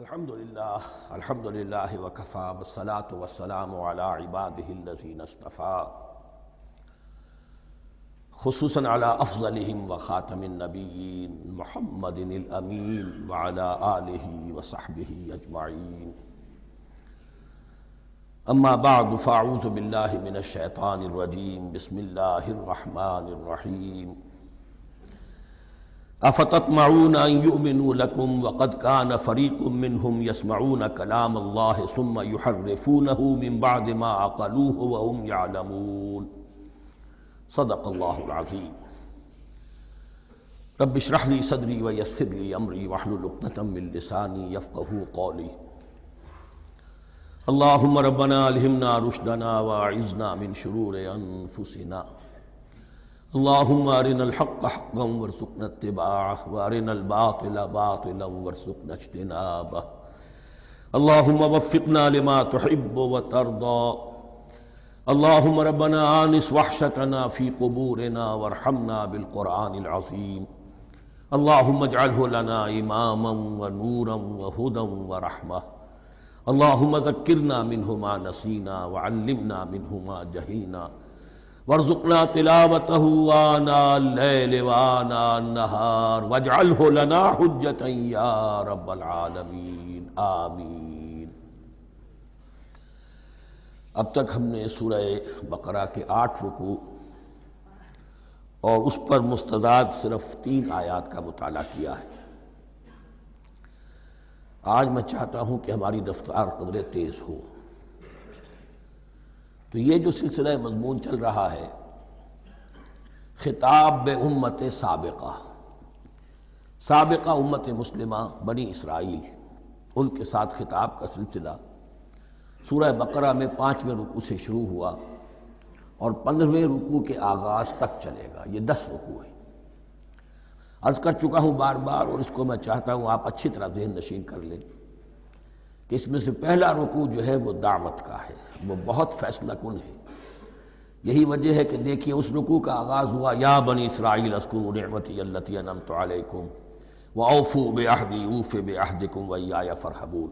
الحمدللہ وکفا والصلاة والسلام علی عباده الذین اصطفیٰ خصوصاً علی افضلہم وخاتم النبیین محمد الامین وعلی آلہ وصحبہ اجمعین اما بعد فاعوذ باللہ من الشیطان الرجیم بسم اللہ الرحمن الرحیم افتطمعون ان یؤمنوا لکم وقد کان فریق منہم یسمعون کلام اللہ ثم یحرفونہ من بعد ما عقلوہ وهم یعلمون صدق اللہ العظیم رب اشرح لی صدری ویسر لی امری واحلل عقدۃ من لسانی یفقہوا قولی اللہم ربنا الہمنا رشدنا واعذنا من شرور انفسنا اللہم ارنا الحق حقا وارزقنا اتباعہ وارنا الباطل باطلا وارزقنا اجتنابہ اللہم وفقنا لما تحب وترضى اللہم ربنا آنس وحشتنا فی قبورنا وارحمنا بالقرآن العظیم اللہم اجعلہ لنا اماما ونورا وہدا ورحمہ اللہم ذکرنا منہ ما نسینا وعلمنا منہ ما جہلنا وارزقنا تلاوته آناء اللیل وآناء النہار واجعلہ لنا حجتا یا رب العالمین آمین۔ اب تک ہم نے سورہ بقرہ کے 8 رکوع اور اس پر مستزاد صرف 3 آیات کا مطالعہ کیا ہے۔ آج میں چاہتا ہوں کہ ہماری رفتار قدر تیز ہو۔ تو یہ جو سلسلہ مضمون چل رہا ہے خطاب بے امت سابقہ امت مسلمہ بنی اسرائیل، ان کے ساتھ خطاب کا سلسلہ سورہ بقرہ میں 5ویں رکوع سے شروع ہوا اور 15ویں رکوع کے آغاز تک چلے گا۔ یہ 10 رکوع ہیں۔ عرض کر چکا ہوں بار بار، اور اس کو میں چاہتا ہوں آپ اچھی طرح ذہن نشین کر لیں کہ اس میں سے پہلا رکوع جو ہے وہ دعوت کا ہے، وہ بہت فیصلہ کن ہے۔ یہی وجہ ہے کہ دیکھیے اس رکوع کا آغاز ہوا یا بنی اسرائیل اذکروا نعمتی التی انعمت علیکم واوفوا بعہدی اوف بعہدکم وایای فارہبون،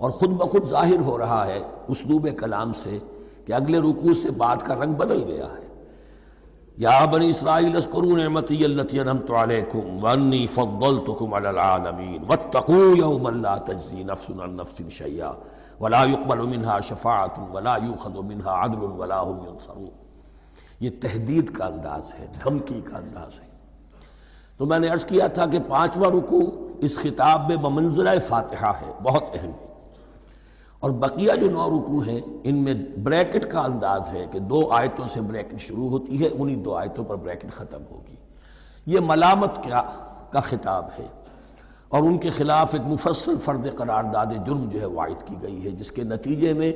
اور خود بخود ظاہر ہو رہا ہے اسلوب کلام سے کہ اگلے رکوع سے بات کا رنگ بدل گیا ہے۔ یا بنی اسرائیل اذکروا نعمتی التی انعمت علیکم وانی فضلتکم علی العالمین واتقوا یوما لا تجزی نفس عن نفس شیئا ولا يقبل منها شفاعة ولا يؤخذ منها عدل ولا هم ينصرون۔ یہ تہدید کا انداز ہے، دھمکی کا انداز ہے۔ تو میں نے عرض کیا تھا کہ 5واں رکوع اس خطاب میں بمنزلہ فاتحہ ہے، بہت اہم ہے، اور بقیہ جو 9 رکوع ہیں ان میں بریکٹ کا انداز ہے کہ 2 آیتوں سے بریکٹ شروع ہوتی ہے، انہی 2 آیتوں پر بریکٹ ختم ہوگی۔ یہ ملامت کا خطاب ہے، اور ان کے خلاف ایک مفصل فرد قرارداد جرم جو ہے وائد کی گئی ہے، جس کے نتیجے میں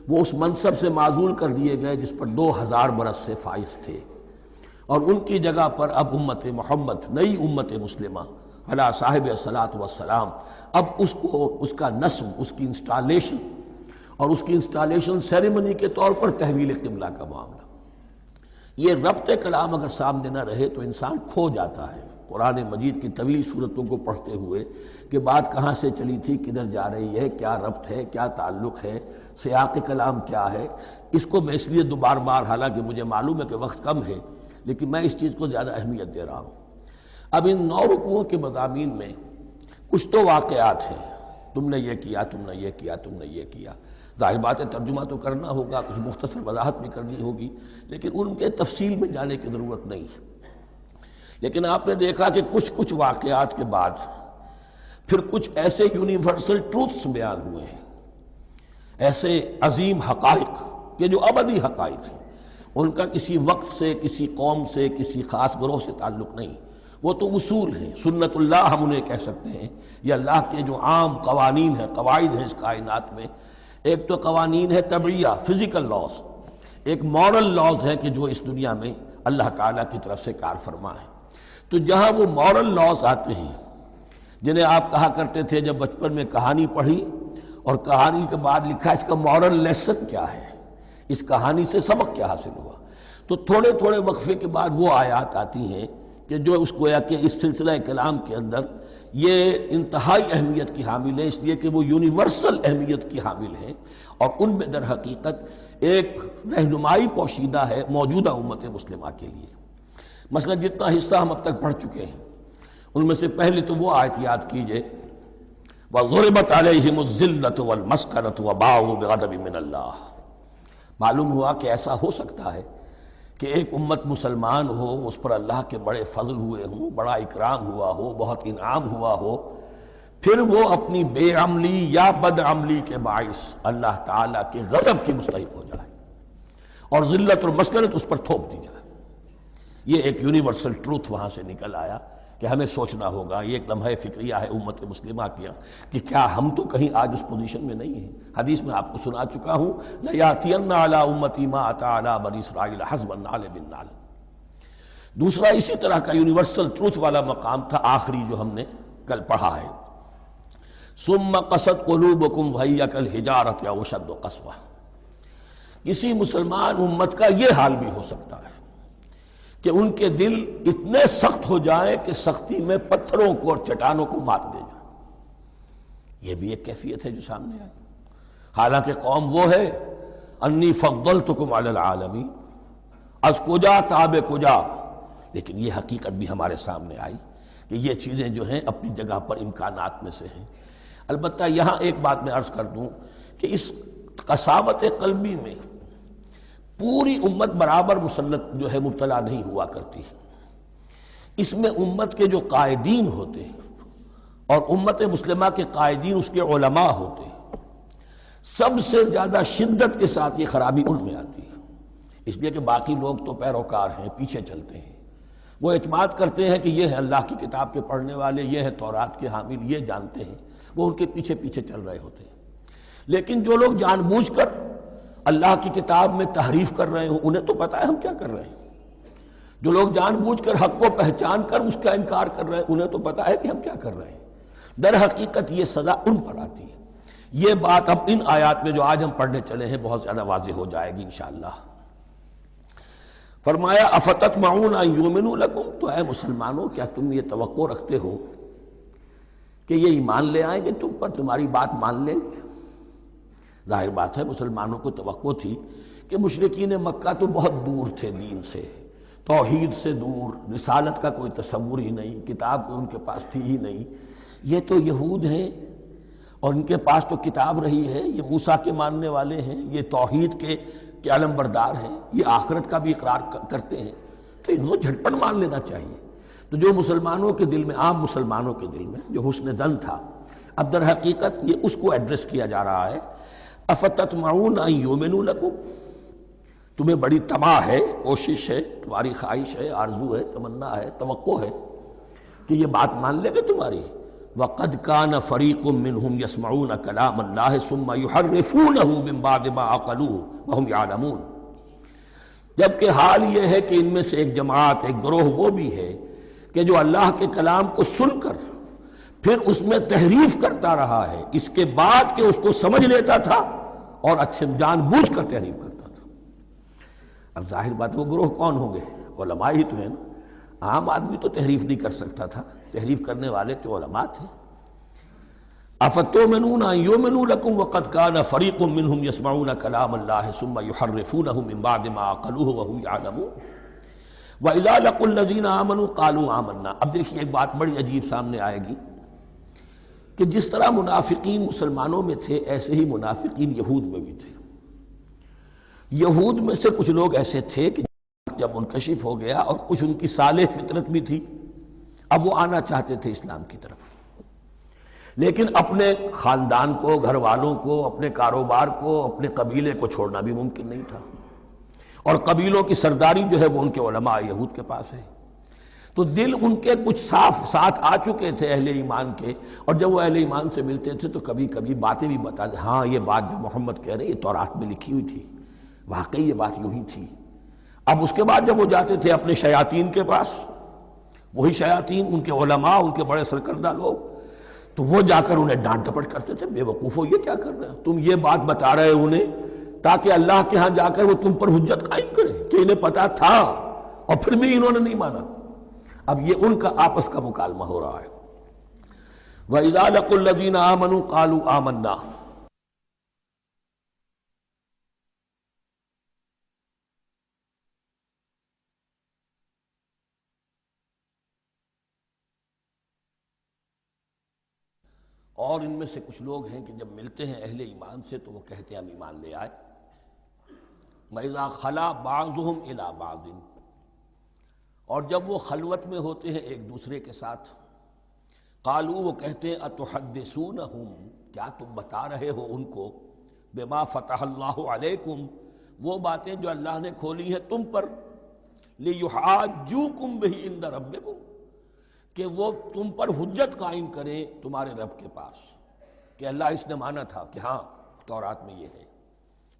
وہ اس منصب سے معزول کر دیے گئے جس پر 2000 برس سے فائز تھے، اور ان کی جگہ پر اب امت محمد، نئی امت مسلمہ علی صاحب الصلاۃ والسلام، اب اس کا نصب، اس کی انسٹالیشن، اور اس کی انسٹالیشن سیریمنی کے طور پر تحویل قبلہ کا معاملہ۔ یہ ربط کلام اگر سامنے نہ رہے تو انسان کھو جاتا ہے قرآن مجید کی طویل صورتوں کو پڑھتے ہوئے کہ بات کہاں سے چلی تھی، کدھر جا رہی ہے، کیا ربط ہے، کیا تعلق ہے، سیاق کلام کیا ہے۔ اس کو میں اس لیے بار بار، حالانکہ مجھے معلوم ہے کہ وقت کم ہے، لیکن میں اس چیز کو زیادہ اہمیت دے رہا ہوں۔ اب ان 9 رکوعوں کے مضامین میں کچھ تو واقعات ہیں، تم نے یہ کیا، تم نے یہ کیا، تم نے یہ کیا۔ ظاہر بات ہے ترجمہ تو کرنا ہوگا، کچھ مختصر وضاحت بھی کرنی ہوگی، لیکن ان کے تفصیل میں جانے کی ضرورت نہیں ہے۔ لیکن آپ نے دیکھا کہ کچھ واقعات کے بعد پھر کچھ ایسے یونیورسل ٹروتھس بیان ہوئے ہیں، ایسے عظیم حقائق کہ جو ابدی حقائق ہیں، ان کا کسی وقت سے، کسی قوم سے، کسی خاص گروہ سے تعلق نہیں، وہ تو اصول ہیں، سنت اللہ ہم انہیں کہہ سکتے ہیں، یہ اللہ کے جو عام قوانین ہیں، قواعد ہیں اس کائنات میں۔ ایک تو قوانین ہے طبعیہ، فزیکل لاز، ایک مورل لاز ہے کہ جو اس دنیا میں اللہ تعالیٰ کی طرف سے کار فرما ہے۔ تو جہاں وہ مورل لاز آتے ہیں جنہیں آپ کہا کرتے تھے جب بچپن میں کہانی پڑھی اور کہانی کے بعد لکھا اس کا مورل لیسن کیا ہے، اس کہانی سے سبق کیا حاصل ہوا، تو تھوڑے تھوڑے وقفے کے بعد وہ آیات آتی ہیں کہ جو اس گویا کہ اس سلسلہ کلام کے اندر یہ انتہائی اہمیت کی حامل ہے، اس لیے کہ وہ یونیورسل اہمیت کی حامل ہیں، اور ان میں در حقیقت ایک رہنمائی پوشیدہ ہے موجودہ امت مسلمہ کے لیے۔ مثلا جتنا حصہ ہم اب تک پڑھ چکے ہیں ان میں سے پہلے تو وہ آیت یاد کیجئے وَضُرِبَتْ عَلَيْهِمُ الذِّلَّةُ وَالْمَسْكَنَةُ وَبَاءُوا بِغَضَبٍ مِّنَ اللَّهِ۔ معلوم ہوا کہ ایسا ہو سکتا ہے کہ ایک امت مسلمان ہو، اس پر اللہ کے بڑے فضل ہوئے ہوں، بڑا اکرام ہوا ہو، بہت انعام ہوا ہو، پھر وہ اپنی بے عملی یا بد عملی کے باعث اللہ تعالیٰ کے غضب کی مستحق ہو جائے اور ذلت اور مسکنت اس پر تھوپ دی جائے۔ یہ ایک یونیورسل ٹروتھ وہاں سے نکل آیا کہ ہمیں سوچنا ہوگا، یہ ایک لمحہ فکریہ ہے امت مسلمہ کیا کہ کیا ہم تو کہیں آج اس پوزیشن میں نہیں ہیں۔ حدیث میں آپ کو سنا چکا ہوں لَيَأْتِيَنَّ عَلَىٰ أُمَّتِي مَا أَتَىٰ عَلَىٰ بَنِي إِسْرَائِيلَ حَسْبَ النَّعْلِ بِالنَّعْلِ۔ دوسرا اسی طرح کا یونیورسل ٹروتھ والا مقام تھا آخری جو ہم نے کل پڑھا ہے ثُمَّ قَسَتْ قُلُوبُكُمْ وَهِيَ كَالْحِجَارَةِ أَوْ أَشَدُّ قَسْوَةً۔ کسی مسلمان امت کا یہ حال بھی ہو سکتا ہے کہ ان کے دل اتنے سخت ہو جائیں کہ سختی میں پتھروں کو اور چٹانوں کو مات دے جائیں۔ یہ بھی ایک کیفیت ہے جو سامنے آئی، حالانکہ قوم وہ ہے انی فضلتکم علی العالمین، از کجا تاب کجا، لیکن یہ حقیقت بھی ہمارے سامنے آئی کہ یہ چیزیں جو ہیں اپنی جگہ پر امکانات میں سے ہیں۔ البتہ یہاں ایک بات میں عرض کر دوں کہ اس قساوت قلبی میں پوری امت برابر مسلط جو ہے مبتلا نہیں ہوا کرتی، اس میں امت کے جو قائدین ہوتے ہیں اور امت مسلمہ کے قائدین اس کے علماء ہوتے ہیں، سب سے زیادہ شدت کے ساتھ یہ خرابی ان میں آتی ہے، اس لیے کہ باقی لوگ تو پیروکار ہیں، پیچھے چلتے ہیں، وہ اعتماد کرتے ہیں کہ یہ ہے اللہ کی کتاب کے پڑھنے والے، یہ ہے تورات کے حامل، یہ جانتے ہیں، وہ ان کے پیچھے پیچھے چل رہے ہوتے ہیں۔ لیکن جو لوگ جان بوجھ کر اللہ کی کتاب میں تحریف کر رہے ہوں انہیں تو پتہ ہے ہم کیا کر رہے ہیں، جو لوگ جان بوجھ کر حق کو پہچان کر اس کا انکار کر رہے ہیں انہیں تو پتہ ہے کہ ہم کیا کر رہے ہیں۔ در حقیقت یہ سزا ان پر آتی ہے۔ یہ بات اب ان آیات میں جو آج ہم پڑھنے چلے ہیں بہت زیادہ واضح ہو جائے گی انشاءاللہ۔ فرمایا افتطمعون ان یؤمنوا لکم، تو اے مسلمانوں کیا تم یہ توقع رکھتے ہو کہ یہ ایمان لے آئیں گے تم پر، تمہاری بات مان لیں گے؟ ظاہر بات ہے مسلمانوں کو توقع تھی کہ مشرکین مکہ تو بہت دور تھے دین سے، توحید سے دور، رسالت کا کوئی تصور ہی نہیں، کتاب کوئی ان کے پاس تھی ہی نہیں۔ یہ تو یہود ہیں اور ان کے پاس تو کتاب رہی ہے، یہ موسیٰ کے ماننے والے ہیں، یہ توحید کے علم بردار ہیں، یہ آخرت کا بھی اقرار کرتے ہیں، تو ان کو جھٹپٹ مان لینا چاہیے۔ تو جو مسلمانوں کے دل میں، عام مسلمانوں کے دل میں جو حسن ظن تھا، اب در حقیقت یہ اس کو ایڈریس کیا جا رہا ہے افتطمعون ان یؤمنوا لکم، تمہیں بڑی طمع ہے، کوشش ہے، تمہاری خواہش ہے، آرزو ہے، تمنا ہے، توقع ہے کہ یہ بات مان لے گے تمہاری۔ وَقَدْ كَانَ فَرِيقٌ مِّنْهُمْ يَسْمَعُونَ كَلَامَ اللَّهِ ثُمَّ يُحَرِّفُونَهُ مِن بَعْدِ مَا عَقَلُوهُ وَهُمْ يَعْلَمُونَ، جبکہ حال یہ ہے کہ ان میں سے ایک جماعت، ایک گروہ وہ بھی ہے کہ جو اللہ کے کلام کو سن کر پھر اس میں تحریف کرتا رہا ہے، اس کے بعد کہ اس کو سمجھ لیتا تھا اور اچھے جان بوجھ کر تحریف کرتا تھا۔ اب ظاہر بات وہ گروہ کون ہوں گے؟ علماء ہی تو ہیں نا، عام آدمی تو تحریف نہیں کر سکتا تھا، تحریف کرنے والے تو علماء تھے۔ افتؤمنون ان یؤمنوا لکم وقد کان فریق منهم یسمعون کلام اللہ ثم یحرفونہ من بعد ما عقلوہ وهم یعلمون واذا لقوا الذین آمنوا قالوا آمنا۔ اب دیکھیے ایک بات بڑی عجیب سامنے آئے گی کہ جس طرح منافقین مسلمانوں میں تھے ایسے ہی منافقین یہود میں بھی تھے۔ یہود میں سے کچھ لوگ ایسے تھے کہ جب منکشف ہو گیا اور کچھ ان کی صالح فطرت بھی تھی، اب وہ آنا چاہتے تھے اسلام کی طرف، لیکن اپنے خاندان کو، گھر والوں کو، اپنے کاروبار کو، اپنے قبیلے کو چھوڑنا بھی ممکن نہیں تھا، اور قبیلوں کی سرداری جو ہے وہ ان کے علماء یہود کے پاس ہے۔ تو دل ان کے کچھ صاف ساتھ آ چکے تھے اہل ایمان کے، اور جب وہ اہل ایمان سے ملتے تھے تو کبھی کبھی باتیں بھی بتاتے، ہاں یہ بات جو محمد کہہ رہے ہیں یہ تورات میں لکھی ہوئی تھی، واقعی یہ بات یوں ہی تھی۔ اب اس کے بعد جب وہ جاتے تھے اپنے شیاطین کے پاس، وہی شیاطین ان کے علماء، ان کے بڑے سرکردہ لوگ، تو وہ جا کر انہیں ڈانٹ ڈپٹ کرتے تھے، بے وقوفو یہ کیا کر رہے ہیں تم، یہ بات بتا رہے انہیں تاکہ اللہ کے ہاں جا کر وہ تم پر حجت قائم کرے کہ انہیں پتا تھا اور پھر بھی انہوں نے نہیں مانا۔ اب یہ ان کا آپس کا مکالمہ ہو رہا ہے۔ وَإِذَا لَقُوا الَّذِينَ آمَنُوا قَالُوا آمَنَّا، اور ان میں سے کچھ لوگ ہیں کہ جب ملتے ہیں اہل ایمان سے تو وہ کہتے ہیں ہم ایمان لے آئے۔ وَإِذَا خَلَا بَعْضُهُمْ إِلَى بَعْضٍ، اور جب وہ خلوت میں ہوتے ہیں ایک دوسرے کے ساتھ، قالوا، وہ کہتے ہیں اتحدثونہم، کیا تم بتا رہے ہو ان کو، بما فتح اللہ علیکم، وہ باتیں جو اللہ نے کھولی ہیں تم پر، لیحاجوکم بہ عند ربکم، کہ وہ تم پر حجت قائم کریں تمہارے رب کے پاس، کہ اللہ اس نے مانا تھا کہ ہاں تورات میں یہ ہے،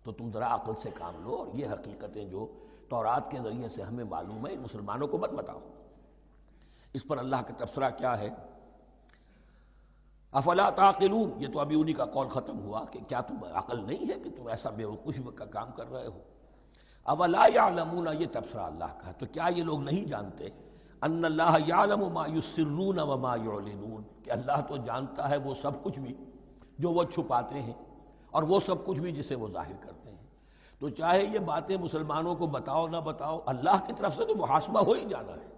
تو تم ذرا عقل سے کام لو، اور یہ حقیقتیں جو تورات کے ذریعے سے ہمیں معلوم ہے ان مسلمانوں کو مت بتاؤ۔ اس پر اللہ کا تبصرہ کیا ہے؟ افلا تعقلون، یہ تو ابھی انہی کا قول ختم ہوا کہ کیا تم عقل نہیں ہے کہ تم ایسا بیوقوفی کا کام کر رہے ہو؟ اولا یعلمون، یہ تبصرہ اللہ کا، تو کیا یہ لوگ نہیں جانتے ان اللہ یعلم ما یسرون وما یعلنون، کہ اللہ تو جانتا ہے وہ سب کچھ بھی جو وہ چھپاتے ہیں اور وہ سب کچھ بھی جسے وہ ظاہر کرتے ہیں۔ تو چاہے یہ باتیں مسلمانوں کو بتاؤ نہ بتاؤ، اللہ کی طرف سے تو محاسبہ ہو ہی جانا ہے،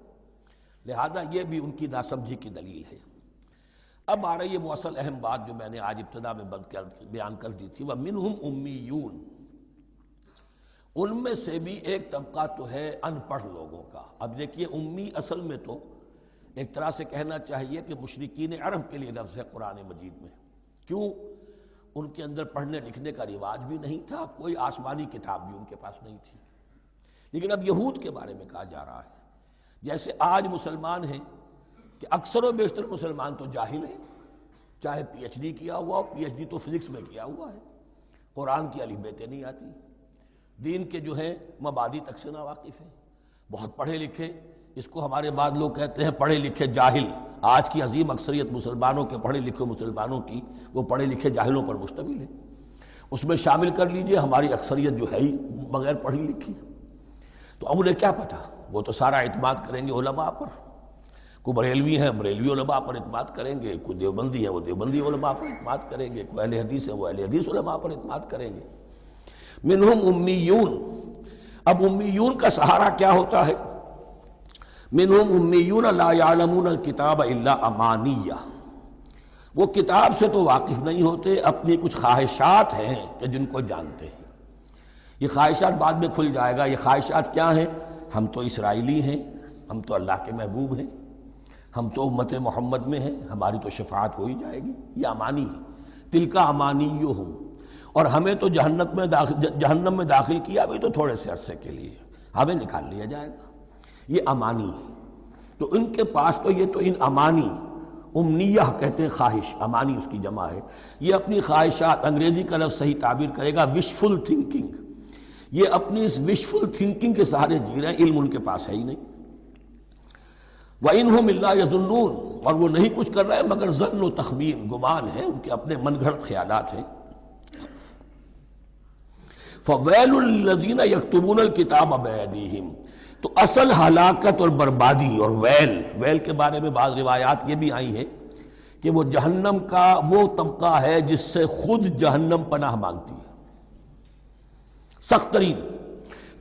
لہذا یہ بھی ان کی ناسمجھی کی دلیل ہے۔ اب آ رہی ہے وہ اصل اہم بات جو میں نے آج ابتدا میں بیان کر دی تھی، وَمِنْهُمْ أُمِّيُّونَ، ان میں سے بھی ایک طبقہ تو ہے ان پڑھ لوگوں کا۔ اب دیکھیے امی اصل میں تو ایک طرح سے کہنا چاہیے کہ مشرکین عرب کے لیے لفظ ہے قرآن مجید میں، کیوں؟ ان کے اندر پڑھنے لکھنے کا رواج بھی نہیں تھا، کوئی آسمانی کتاب بھی ان کے پاس نہیں تھی۔ لیکن اب یہود کے بارے میں کہا جا رہا ہے، جیسے آج مسلمان ہیں کہ اکثر و بیشتر مسلمان تو جاہل ہیں، چاہے پی ایچ ڈی کیا ہوا ہو، پی ایچ ڈی تو فزکس میں کیا ہوا ہے، قرآن کی الف بیتیں نہیں آتی، دین کے جو ہیں مبادی تک سے ناواقف ہیں، بہت پڑھے لکھے، اس کو ہمارے بعد لوگ کہتے ہیں پڑھے لکھے جاہل۔ آج کی عظیم اکثریت مسلمانوں کے، پڑھے لکھے مسلمانوں کی، وہ پڑھے لکھے جاہلوں پر مشتمل ہے۔ اس میں شامل کر لیجئے ہماری اکثریت جو ہے ہی بغیر پڑھی لکھی، تو اب انہیں کیا پتہ؟ وہ تو سارا اعتماد کریں گے علماء پر، کوئی بریلوی ہیں بریلوی علماء پر اعتماد کریں گے، کوئی دیوبندی ہیں وہ دیوبندی علماء پر اعتماد کریں گے، کوئی اہل حدیث ہیں وہ اہل حدیث علماء پر اعتماد کریں گے۔ منہم امیون، اب امیون کا سہارا کیا ہوتا ہے؟ منہم امیون لا یعلمون الکتاب الا امانیہ، وہ کتاب سے تو واقف نہیں ہوتے، اپنی کچھ خواہشات ہیں کہ جن کو جانتے ہیں۔ یہ خواہشات بعد میں کھل جائے گا، یہ خواہشات کیا ہیں؟ ہم تو اسرائیلی ہیں، ہم تو اللہ کے محبوب ہیں، ہم تو امت محمد میں ہیں، ہماری تو شفاعت ہو ہی جائے گی، یہ امانی ہے۔ تلک امانیہم، اور ہمیں تو جہنم میں داخل کیا بھی تو تھوڑے سے عرصے کے لیے، ہمیں نکال لیا جائے گا، یہ امانی ہے۔ تو ان کے پاس تو یہ تو ان امانی، امنیہ کہتے ہیں خواہش، امانی اس کی جمع ہے، یہ اپنی خواہشات، انگریزی کا لفظ صحیح تعبیر کرے گا وشفل تھنکنگ، یہ اپنی اس وشفل تھنکنگ کے سہارے جی رہے ہیں، علم ان کے پاس ہے ہی نہیں۔ وَإِنْهُمْ إِلَّا يَظُنُّونَ، اور وہ نہیں کچھ کر رہے ہیں مگر ظن و تخمین، گمان ہے، ان کے اپنے من گھڑت خیالات ہیں۔ فَوَيْلٌ لِّلَّذِينَ يَكْتُبُونَ الْكِتَابَ بِأَيْدِيهِمْ، تو اصل ہلاکت اور بربادی اور ویل کے بارے میں بعض روایات یہ بھی آئی ہیں کہ وہ جہنم کا وہ طبقہ ہے جس سے خود جہنم پناہ مانگتی ہے، سخت ترین۔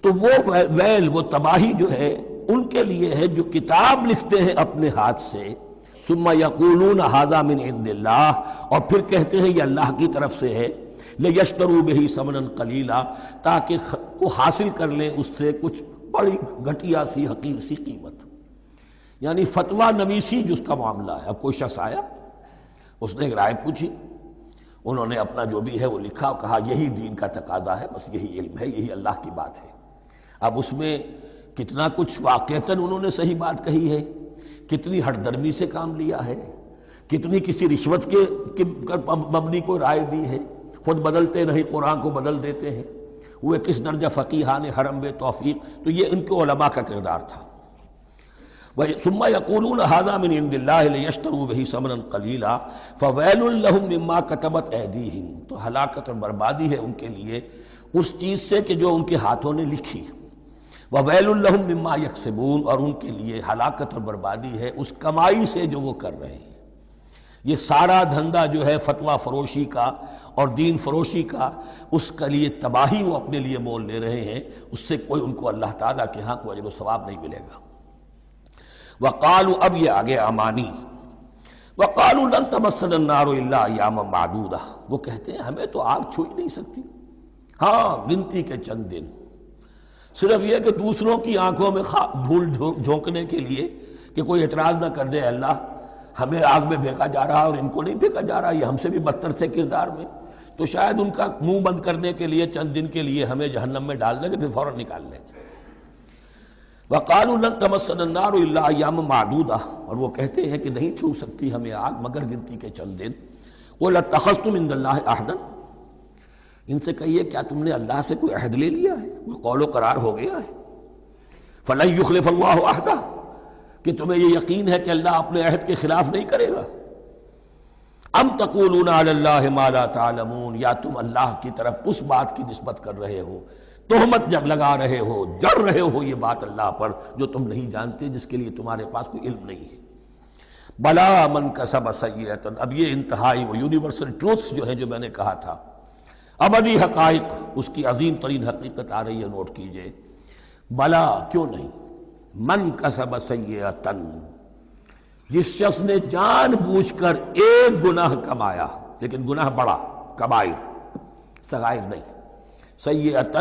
تو وہ ویل، وہ تباہی جو ہے ان کے لیے ہے جو کتاب لکھتے ہیں اپنے ہاتھ سے، ثم یقولون ھذا من عند اللہ، اور پھر کہتے ہیں یہ اللہ کی طرف سے ہے، لیشتروا بہ ثمنا قلیلا، تاکہ کو حاصل کر لیں اس سے کچھ بڑی گھٹیا سی حقیر سی قیمت، یعنی فتویٰ نویسی جس کا معاملہ ہے۔ اب کوئی شخص آیا، اس نے ایک رائے پوچھی، انہوں نے اپنا جو بھی ہے وہ لکھا اور کہا یہی دین کا تقاضا ہے، بس یہی علم ہے، یہی اللہ کی بات ہے۔ اب اس میں کتنا کچھ واقعتاً انہوں نے صحیح بات کہی ہے، کتنی ہٹ درمی سے کام لیا ہے، کتنی کسی رشوت کے مبنی کو رائے دی ہے، خود بدلتے نہیں قرآن کو بدل دیتے ہیں، وہ کس درجہ فقیہان حرم بے توفیق۔ تو یہ ان کے علماء کا کردار تھا۔ ثم یقولون ھذا من عند اللہ لیشتروا بہ ثمنا قلیلا فویل لہم مما کتبت ایدیہم، تو ہلاکت اور بربادی ہے ان کے لیے اس چیز سے کہ جو ان کے ہاتھوں نے لکھی۔ وَوَيْلٌ لَهُم مِّمَّا يَكْسِبُونَ، اور ان کے لیے ہلاکت اور بربادی ہے اس کمائی سے جو وہ کر رہے ہیں۔ یہ سارا دھندا جو ہے فتویٰ فروشی کا اور دین فروشی کا، اس کے لیے تباہی وہ اپنے لیے مول لے رہے ہیں، اس سے کوئی ان کو اللہ تعالیٰ کے ہاں کوئی اجر و ثواب نہیں ملے گا۔ وقالوا، اب یہ آگے امانی، وقالوا لن تمسنا النار الا ایاما معدودہ، وہ کہتے ہیں ہمیں تو آگ چھو ہی نہیں سکتی، ہاں گنتی کے چند دن، صرف یہ کہ دوسروں کی آنکھوں میں دھول جھونکنے کے لیے کہ کوئی اعتراض نہ کر دے، اللہ ہمیں آگ میں پھینکا جا رہا اور ان کو نہیں پھینکا جا رہا، یہ ہم سے بھی بدتر تھے کردار میں، تو شاید ان کا منہ بند کرنے کے لیے چند دن کے لیے ہمیں جہنم میں ڈال دیں گے، پھر فوراً نکال لیں گے۔ وقالوا لن تمسنا النار الا ایاما معدودہ، اور وہ کہتے ہیں کہ نہیں چھو سکتی ہمیں آگ مگر گنتی کے چند دن۔ قل اتخذتم عند اللہ عہدا، ان سے کہیے کیا تم نے اللہ سے کوئی عہد لے لیا ہے، کوئی قول و قرار ہو گیا ہے؟ فلن یخلف اللہ عہدہ، کہ تمہیں یہ یقین ہے کہ اللہ اپنے عہد کے خلاف نہیں کرے گا؟ ام تقولون علی اللہ ما لا تعلمون، یا تم اللہ کی طرف اس بات کی نسبت کر رہے ہو، تہمت جب لگا رہے ہو، جڑ رہے ہو یہ بات اللہ پر جو تم نہیں جانتے، جس کے لیے تمہارے پاس کوئی علم نہیں ہے۔ بلا من کسب سیئۃ، اب یہ انتہائی وہ یونیورسل ٹروتھس جو ہیں جو میں نے کہا تھا، ابدی حقائق، اس کی عظیم ترین حقیقت آ رہی ہے، نوٹ کیجئے۔ بلا، کیوں نہیں، من کسب سیئۃ، جس شخص نے جان بوجھ کر ایک گناہ کمایا، لیکن گناہ بڑا، کبائر، صغائر نہیں، سیئۃ،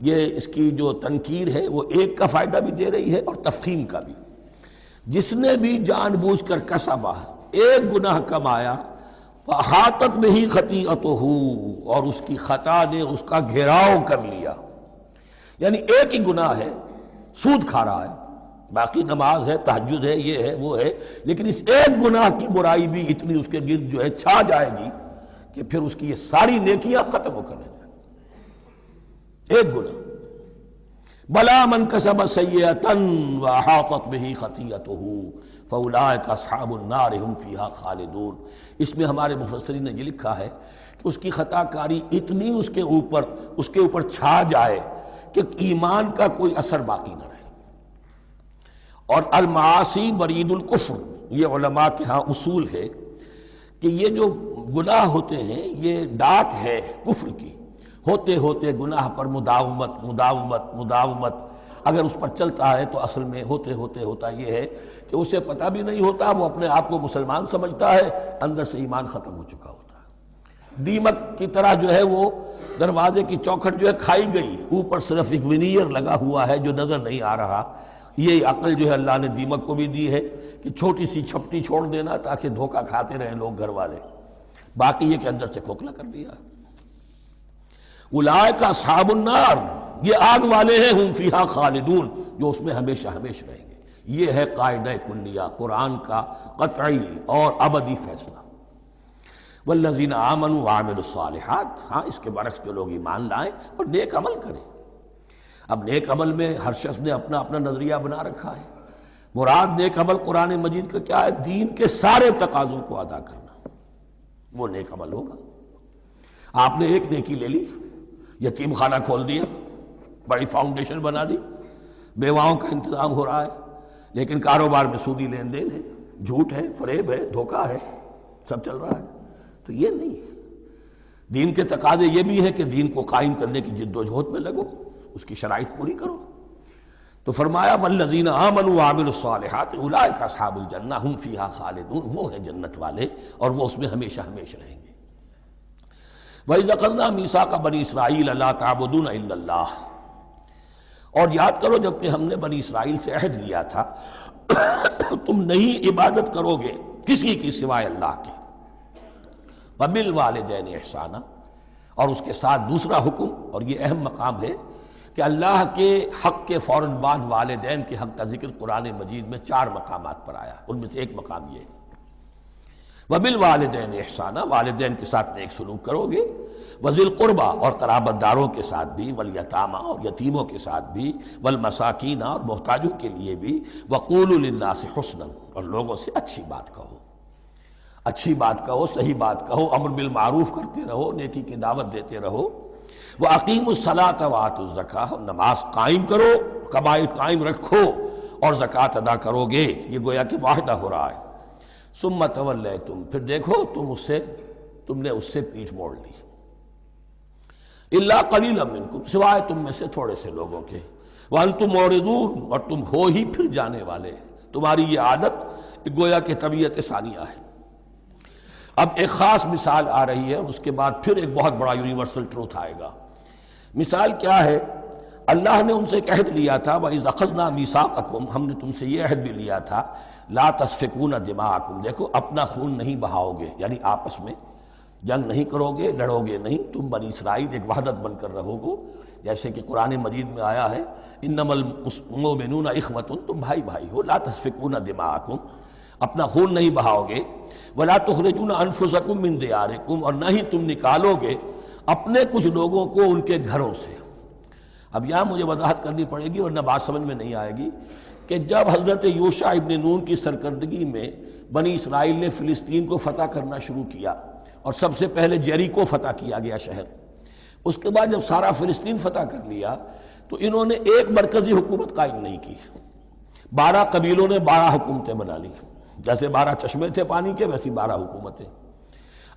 یہ اس کی جو تنکیر ہے وہ ایک کا فائدہ بھی دے رہی ہے اور تفخیم کا بھی۔ جس نے بھی جان بوجھ کر کسبا، ایک گناہ کمایا، فاحاطت بہ خطیئتہ، اور اس کی خطا نے اس کا گھیراؤ کر لیا، یعنی ایک ہی گناہ ہے، سود کھا رہا ہے، باقی نماز ہے، تہجد ہے، یہ ہے وہ ہے، لیکن اس ایک گناہ کی برائی بھی اتنی اس کے گرد جو ہے چھا جائے گی کہ پھر اس کی یہ ساری نیکیاں ختم ہو کر رہ جائیں، ایک گناہ۔ بلا من کسب سیئۃ واحاطت بہ خطیئتہ فاولئک اصحاب النار هم فیہا خالدون، اس میں ہمارے مفسرین نے یہ لکھا ہے کہ اس کی خطا کاری اتنی اس کے اوپر چھا جائے کہ ایمان کا کوئی اثر باقی نہ رہے۔ اور المعاصی برید الکفر، یہ علماء کے ہاں اصول ہے کہ یہ جو گناہ ہوتے ہیں یہ ڈاک ہے کفر کی، ہوتے ہوتے گناہ پر مداومت اگر اس پر چلتا ہے تو اصل میں ہوتے ہوتے ہوتا یہ ہے کہ اسے پتہ بھی نہیں ہوتا، وہ اپنے آپ کو مسلمان سمجھتا ہے، اندر سے ایمان ختم ہو چکا ہوتا ہے۔ دیمک کی طرح جو ہے وہ دروازے کی چوکھٹ جو ہے کھائی گئی، اوپر صرف ایک ونیئر لگا ہوا ہے جو نظر نہیں آ رہا۔ یہ عقل جو ہے اللہ نے دیمک کو بھی دی ہے کہ چھوٹی سی چھپٹی چھوڑ دینا تاکہ دھوکہ کھاتے رہیں لوگ گھر والے، باقی یہ کہ اندر سے کھوکھلا کر دیا۔ اولئک اصحاب النار، یہ آگ والے ہیں، ہم فیہا خالدون، جو اس میں ہمیشہ ہمیشہ رہیں گے۔ یہ ہے قاعدہ کلیہ، قرآن کا قطعی اور ابدی فیصلہ۔ والذین آمنوا وعملوا الصالحات، ہاں اس کے برعکس جو لوگ ایمان لائیں اور نیک عمل کریں۔ اب نیک عمل میں ہر شخص نے اپنا اپنا نظریہ بنا رکھا ہے۔ مراد نیک عمل قرآن مجید کا کیا ہے؟ دین کے سارے تقاضوں کو ادا کرنا، وہ نیک عمل ہوگا۔ آپ نے ایک نیکی لے لی، یتیم خانہ کھول دیا، بڑی فاؤنڈیشن بنا دی، بیواؤں کا انتظام ہو رہا ہے، لیکن کاروبار میں سودی لین دین ہے، جھوٹ ہے، فریب ہے، دھوکہ ہے، سب چل رہا ہے، تو یہ نہیں۔ دین کے تقاضے یہ بھی ہے کہ دین کو قائم کرنے کی جد و جہد میں لگو، اس کی شرائط پوری کرو۔ تو فرمایا والذین آمنوا وعملوا الصالحات اولئک اصحاب الجنہ ہم فیہا خالدون، وہ ہیں جنت والے اور وہ اس میں ہمیشہ ہمیشہ رہیں گے۔ وَإِذْ أَخَذْنَا مِيثَاقَ بَنِي إِسْرَائِيلَ لَا تَعْبُدُونَ إِلَّا اللَّهَ، اور یاد کرو جب کہ ہم نے بنی اسرائیل سے عہد لیا تھا تم نہیں عبادت کرو گے کسی کی سوائے اللہ کے۔ وَبِالْوَالِدَيْنِ إِحْسَانًا، اور اس کے ساتھ دوسرا حکم، اور یہ اہم مقام ہے کہ اللہ کے حق کے فوراً بعد والدین کے حق کا ذکر قرآن مجید میں 4 مقامات پر آیا، ان میں سے ایک مقام یہ ہے وَبِالْوَالِدَيْنِ إِحْسَانًا، والدین کے ساتھ نیک سلوک کرو گے، وَذِي الْقُرْبَى، اور قرابت داروں کے ساتھ بھی، وَالْيَتَامَى، اور یتیموں کے ساتھ بھی، وَالْمَسَاكِينَ، اور محتاجوں کے لیے بھی، وَقُولُوا لِلنَّاسِ حُسْنًا، اور لوگوں سے اچھی بات کہو، اچھی بات کہو، صحیح بات کہو، امر بالمعروف کرتے رہو، نیکی کی دعوت دیتے رہو۔ وَأَقِیمُوا الصَّلَاةَ وَآتُوا الزَّکاۃَ، اور نماز قائم کرو قبائل قائم رکھو اور زکوٰۃ ادا کرو گے، یہ گویا کہ معاہدہ ہو رہا ہے۔ ثم تولیتم، پھر دیکھو تم نے اس سے پیٹھ موڑ لی، الا قلیلا منکم، سوائے تم میں سے تھوڑے سے لوگوں کے، وانتم معرضون، اور تم ہو ہی پھر جانے والے، تمہاری یہ عادت گویا کہ طبیعت ثانیہ ہے۔ اب ایک خاص مثال آ رہی ہے، اس کے بعد پھر ایک بہت بڑا یونیورسل ٹروتھ آئے گا۔ مثال کیا ہے؟ اللہ نے ان سے ایک عہد لیا تھا، وَإِذْ أَخَذْنَا مِيثَاقَكُمْ، ہم نے تم سے یہ عہد بھی لیا تھا، لَا تَسْفِكُونَ دِمَاءَكُمْ، دیکھو اپنا خون نہیں بہاؤ گے، یعنی آپس میں جنگ نہیں کرو گے، لڑو گے نہیں، تم بنی اسرائیل ایک وحدت بن کر رہو گے، جیسے کہ قرآن مجید میں آیا ہے انما المؤمنون اخوۃ، تم بھائی بھائی ہو، لا تسفکون دماءکم، اپنا خون نہیں بہاؤ گے، ولا تخرجون انفسکم من دیارکم، اور نہ ہی تم نکالو گے اپنے کچھ لوگوں کو ان کے گھروں سے۔ اب یہاں مجھے وضاحت کرنی پڑے گی ورنہ بات سمجھ میں نہیں آئے گی کہ جب حضرت یوشع ابن نون کی سرکردگی میں بنی اسرائیل نے فلسطین کو فتح کرنا شروع کیا، اور سب سے پہلے جیریکو فتح کیا گیا شہر، اس کے بعد جب سارا فلسطین فتح کر لیا تو انہوں نے ایک مرکزی حکومت قائم نہیں کی، 12 قبیلوں نے 12 حکومتیں بنا لی، جیسے 12 چشمے تھے پانی کے ویسی 12 حکومتیں۔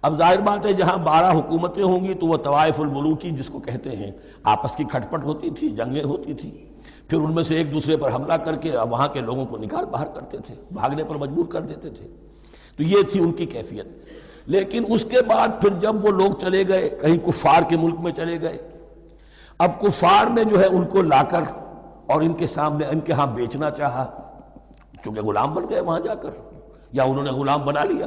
اب ظاہر بات ہے جہاں 12 حکومتیں ہوں گی تو وہ طوائف الملوکی جس کو کہتے ہیں، آپس کی کھٹ پٹ ہوتی تھی، جنگیں ہوتی تھی، پھر ان میں سے ایک دوسرے پر حملہ کر کے وہاں کے لوگوں کو نکال باہر کرتے تھے، بھاگنے پر مجبور کر دیتے تھے، تو یہ تھی ان کی کیفیت۔ لیکن اس کے بعد پھر جب وہ لوگ چلے گئے کہیں کفار کے ملک میں چلے گئے، اب کفار نے جو ہے ان کو لا کر اور ان کے سامنے ان کے ہاں بیچنا چاہا، چونکہ غلام بن گئے وہاں جا کر، یا انہوں نے غلام بنا لیا،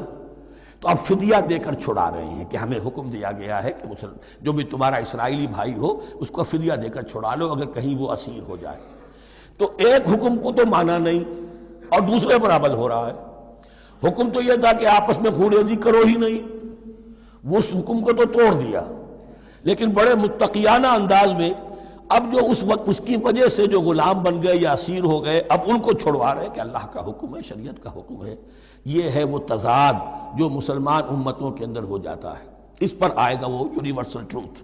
تو اب فدیہ دے کر چھڑا رہے ہیں کہ ہمیں حکم دیا گیا ہے کہ جو بھی تمہارا اسرائیلی بھائی ہو اس کو فدیہ دے کر چھڑا لو اگر کہیں وہ اسیر ہو جائے۔ تو ایک حکم کو تو مانا نہیں اور دوسرے پر عمل ہو رہا ہے۔ حکم تو یہ تھا کہ آپس میں خون ریزی کرو ہی نہیں، اس حکم کو تو توڑ دیا، لیکن بڑے متقیانہ انداز میں اب جو اس وقت اس کی وجہ سے جو غلام بن گئے یا اسیر ہو گئے اب ان کو چھڑوا رہے کہ اللہ کا حکم ہے، شریعت کا حکم ہے۔ یہ ہے وہ تضاد جو مسلمان امتوں کے اندر ہو جاتا ہے، اس پر آئے گا وہ یونیورسل ٹروتھ۔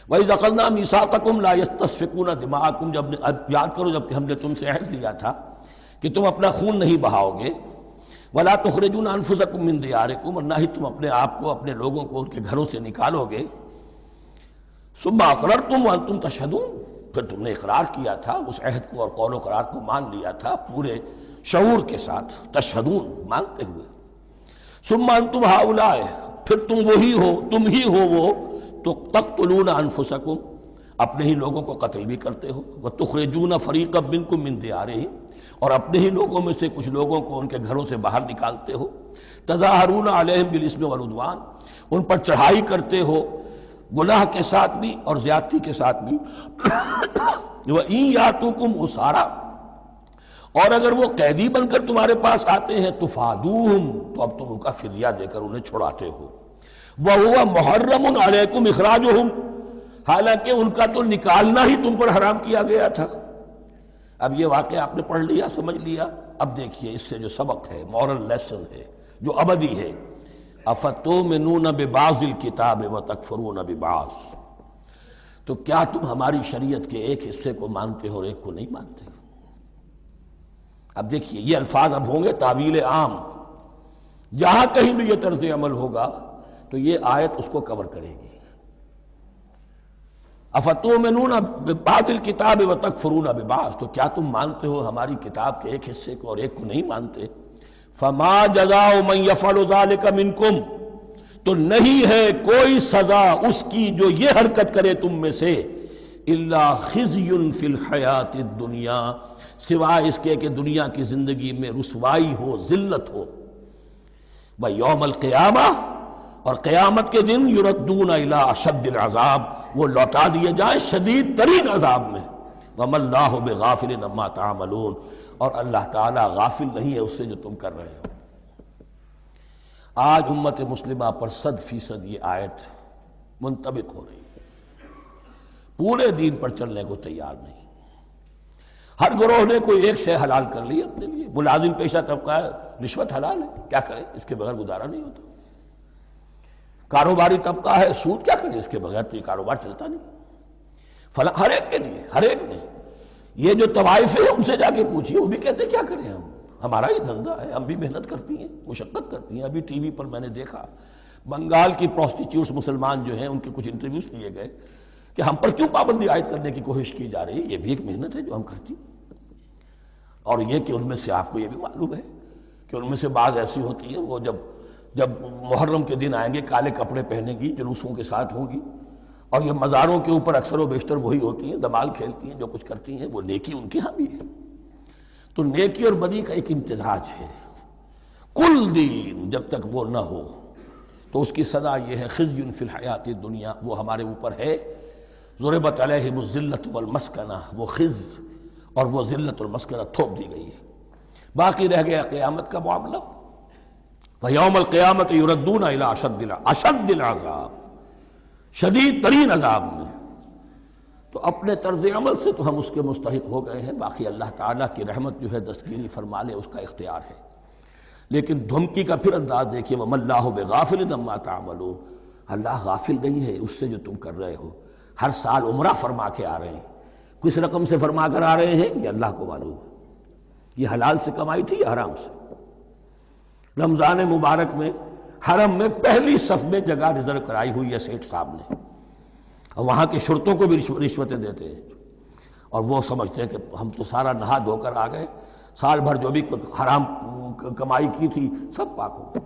وَإِذْ أَخَذْنَا مِيثَاقَكُمْ لَا يَسْتَسْفِكُونَ دِمَاءَكُمْ، جب یاد کرو جب کہ ہم نے تم سے عہد لیا تھا کہ تم اپنا خون نہیں بہاؤ گے، وَلَا تُخْرِجُونَ أَنفُسَكُم مِّن دِيَارِكُمْ، اور نہ ہی تم اپنے آپ کو اپنے لوگوں کو ان کے گھروں سے نکالو گے، ثُمَّ أَقْرَرْتُمْ وَأَنْتُمْ تَشْهَدُونَ، پھر تم نے اقرار کیا تھا اس عہد کو اور قول و قرار کو مان لیا تھا پورے شعور کے ساتھ، تشہدون مانتے ہوئے، ثُمَّ أَنْتُمْ هَؤُلَاءِ، پھر تم وہی ہو، تم ہی ہو وہ تو تقتلون انفسکم، اپنے ہی لوگوں کو قتل بھی کرتے ہو، وتخرجون فریقا منکم من دیارہم، اور اپنے ہی لوگوں میں سے کچھ لوگوں کو ان کے گھروں سے باہر نکالتے ہو، تظاہرون علیہم بالاسم والعدوان، ان پر چڑھائی کرتے ہو گناہ کے ساتھ بھی اور زیادتی کے ساتھ بھی، وَإِن یاتوکم اسارا، اور اگر وہ قیدی بن کر تمہارے پاس آتے ہیں تفادوہم، تو اب تم ان کا فدیہ دے کر انہیں چھڑاتے ہو، وَهُوَ مُحَرَّمٌ عَلَيْكُمْ إِخْرَاجُهُمْ، حالانکہ ان کا تو نکالنا ہی تم پر حرام کیا گیا تھا۔ اب یہ واقعہ آپ نے پڑھ لیا، سمجھ لیا، اب دیکھیے اس سے جو سبق ہے، مورل لیسن ہے جو ابدی ہے، أَفَتُؤْمِنُونَ بِبَعْضِ الْكِتَابِ وَتَكْفُرُونَ بِبَعْضٍ، تو کیا تم ہماری شریعت کے ایک حصے کو مانتے ہو اور ایک کو نہیں مانتے؟ اب دیکھیے یہ الفاظ اب ہوں گے تعویل عام، جہاں کہیں بھی یہ طرز عمل ہوگا تو یہ آیت اس کو کور کرے گی۔ افتؤمنون ببعض الکتاب وتکفرون ببعض، تو کیا تم مانتے ہو ہماری کتاب کے ایک حصے کو اور ایک کو نہیں مانتے؟ فما جزاء من یفعل ذلک منکم، تو نہیں ہے کوئی سزا اس کی جو یہ حرکت کرے تم میں سے، الا خزی فی الحیات الدنیا، سوائے اس کے کہ دنیا کی زندگی میں رسوائی ہو، ذلت ہو، ویوم القیامہ، اور قیامت کے دن یردون الی اشد العذاب، وہ لوٹا دیے جائیں شدید ترین عذاب میں، وما اللہ بغافل عما تعملون، اور اللہ تعالیٰ غافل نہیں ہے اس سے جو تم کر رہے ہو۔ آج امت مسلمہ پر 100% یہ آیت منطبق ہو رہی ہے، پورے دین پر چلنے کو تیار نہیں، ہر گروہ نے کوئی ایک شے حلال کر لی اپنے لیے، ملازم پیشہ طبقہ ہے، رشوت حلال ہے، کیا کرے اس کے بغیر گزارا نہیں ہوتا، کاروباری طبقہ ہے، سود کیا کرے اس کے بغیر تو یہ کاروبار چلتا نہیں، فلاں ہر ایک کے لیے، ہر ایک نے یہ جو طوائف ہیں ان سے جا کے پوچھیے، وہ بھی کہتے کیا کریں ہمارا یہ دھندا ہے، ہم بھی محنت کرتی ہیں، مشقت کرتی ہیں۔ ابھی ٹی وی پر میں نے دیکھا بنگال کی پروسٹیچیوٹس مسلمان جو ہیں ان کے کچھ انٹرویوز لیے گئے کہ ہم پر کیوں پابندی عائد کرنے کی کوشش کی جا رہی ہے، یہ بھی ایک محنت ہے جو ہم کرتی ہیں۔ اور یہ کہ ان میں سے آپ کو یہ بھی معلوم ہے کہ ان میں سے بعض ایسی ہوتی ہیں وہ جب محرم کے دن آئیں گے کالے کپڑے پہنیں گی، جلوسوں کے ساتھ ہوں گی، اور یہ مزاروں کے اوپر اکثر و بیشتر وہی ہوتی ہیں، دمال کھیلتی ہیں، جو کچھ کرتی ہیں، وہ نیکی ان کے ہاں بھی ہے۔ تو نیکی اور بدی کا ایک امتزاج ہے۔ کل دین جب تک وہ نہ ہو تو اس کی سزا یہ ہے خزی فی الحیات الدنیا، وہ ہمارے اوپر ہے۔ ضربت علیہم الذلۃ والمسکنہ، وہ خز اور وہ ذلت المسکنہ تھوپ دی گئی ہے۔ باقی رہ گیا قیامت کا معاملہ، وَيَوْمَ الْقِيَامَةِ يُرَدُّونَ إِلَىٰ أَشَدِّ الْعَذَابِ، شدید ترین عذاب میں۔ تو اپنے طرز عمل سے تو ہم اس کے مستحق ہو گئے ہیں، باقی اللہ تعالیٰ کی رحمت جو ہے دستگیری فرما لے، اس کا اختیار ہے۔ لیکن دھمکی کا پھر انداز دیکھیے، وَمَا اللَّهُ بِغَافِلٍ عَمَّا تَعْمَلُونَ، اللہ غافل نہیں ہے اس سے جو تم کر رہے ہو۔ ہر سال عمرہ فرما کے آ رہے ہیں، کس رقم سے فرما کر آ رہے ہیں یہ اللہ کو معلوم ہے، یہ حلال سے کمائی تھی یا حرام سے۔ رمضان مبارک میں حرم میں پہلی صف میں جگہ ریزرو کرائی ہوئی ہے سیٹھ صاحب نے، اور وہاں کے شرطوں کو بھی رشوتیں دیتے ہیں، اور وہ سمجھتے ہیں کہ ہم تو سارا نہا دھو کر آ گئے، سال بھر جو بھی حرام کمائی کی تھی سب پاک ہو گئے۔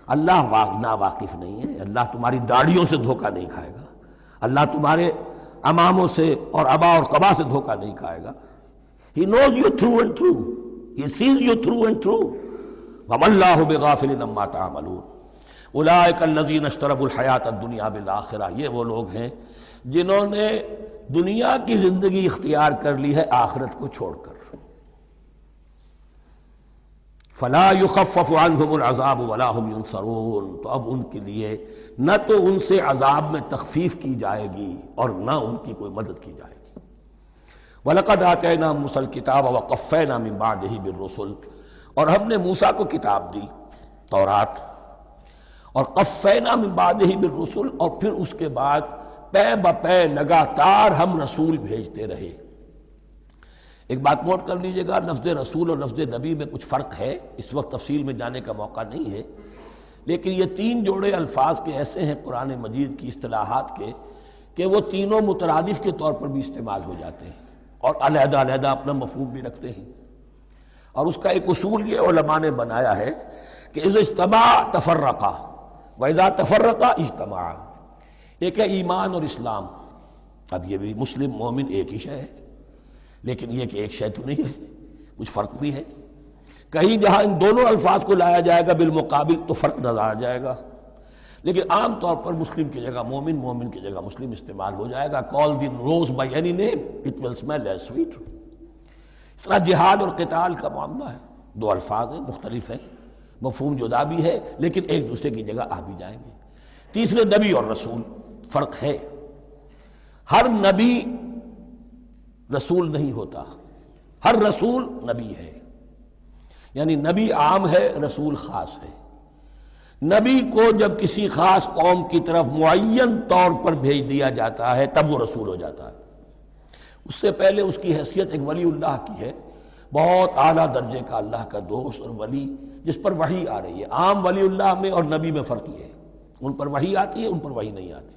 اللہ نا واقف نہیں ہے، اللہ تمہاری داڑھیوں سے دھوکہ نہیں کھائے گا، اللہ تمہارے اماموں سے اور ابا اور قبا سے دھوکہ نہیں کھائے گا۔ He knows you through and through, He sees you through and through۔ وَمَا اللَّهُ بِغَافِلٍ عَمَّا تَعْمَلُونَ أُولَٰئِكَ الَّذِينَ اشْتَرَوُا الْحَيَاةَ الدُّنْيَا بِالْآخِرَةِ، یہ وہ لوگ ہیں جنہوں نے دنیا کی زندگی اختیار کر لی ہے آخرت کو چھوڑ کر۔ فَلَا يُخَفَّفُ عَنْهُمُ الْعَذَابُ وَلَا هُمْ يُنصَرُونَ، تو اب ان کے لیے نہ تو ان سے عذاب میں تخفیف کی جائے گی اور نہ ان کی کوئی مدد کی جائے گی۔ وَلَقَدْ آتَيْنَا مُوسَى الْكِتَابَ وَقَفَّيْنَا مِن بَعْدِهِ بِالرُّسُلِ، اور ہم نے موسیٰ کو کتاب دی تورات، اور قفینا من بعدہ بالرسل، اور پھر اس کے بعد پے بپے لگاتار ہم رسول بھیجتے رہے۔ ایک بات نوٹ کر لیجئے گا، لفظ رسول اور لفظ نبی میں کچھ فرق ہے، اس وقت تفصیل میں جانے کا موقع نہیں ہے، لیکن یہ تین جوڑے الفاظ کے ایسے ہیں قرآن مجید کی اصطلاحات کے کہ وہ تینوں مترادف کے طور پر بھی استعمال ہو جاتے ہیں اور علیحدہ علیحدہ اپنا مفہوم بھی رکھتے ہیں۔ اور اس کا ایک اصول یہ علماء نے بنایا ہے کہ اذا اجتمع تفرقا واذا تفرقا اجتمع۔ ایک ہے ایمان اور اسلام، اب یہ بھی مسلم مومن ایک ہی شے ہے، لیکن یہ کہ ایک شے تو نہیں ہے، کچھ فرق بھی ہے۔ کہیں جہاں ان دونوں الفاظ کو لایا جائے گا بالمقابل تو فرق نظر آ جائے گا، لیکن عام طور پر مسلم کی جگہ مومن، مومن کی جگہ مسلم استعمال ہو جائے گا۔ call the rose by any name it will smell as sweet۔ اس طرح جہاد اور قتال کا معاملہ ہے، دو الفاظ ہیں، مختلف ہیں، مفہوم جدا بھی ہے لیکن ایک دوسرے کی جگہ آ بھی جائیں گے۔ تیسرے نبی اور رسول، فرق ہے، ہر نبی رسول نہیں ہوتا، ہر رسول نبی ہے، یعنی نبی عام ہے، رسول خاص ہے۔ نبی کو جب کسی خاص قوم کی طرف معین طور پر بھیج دیا جاتا ہے تب وہ رسول ہو جاتا ہے۔ اس سے پہلے اس کی حیثیت ایک ولی اللہ کی ہے، بہت اعلیٰ درجے کا اللہ کا دوست اور ولی جس پر وحی آ رہی ہے۔ عام ولی اللہ میں اور نبی میں فرق یہ ہے، ان پر وحی آتی ہے، ان پر وحی نہیں آتی۔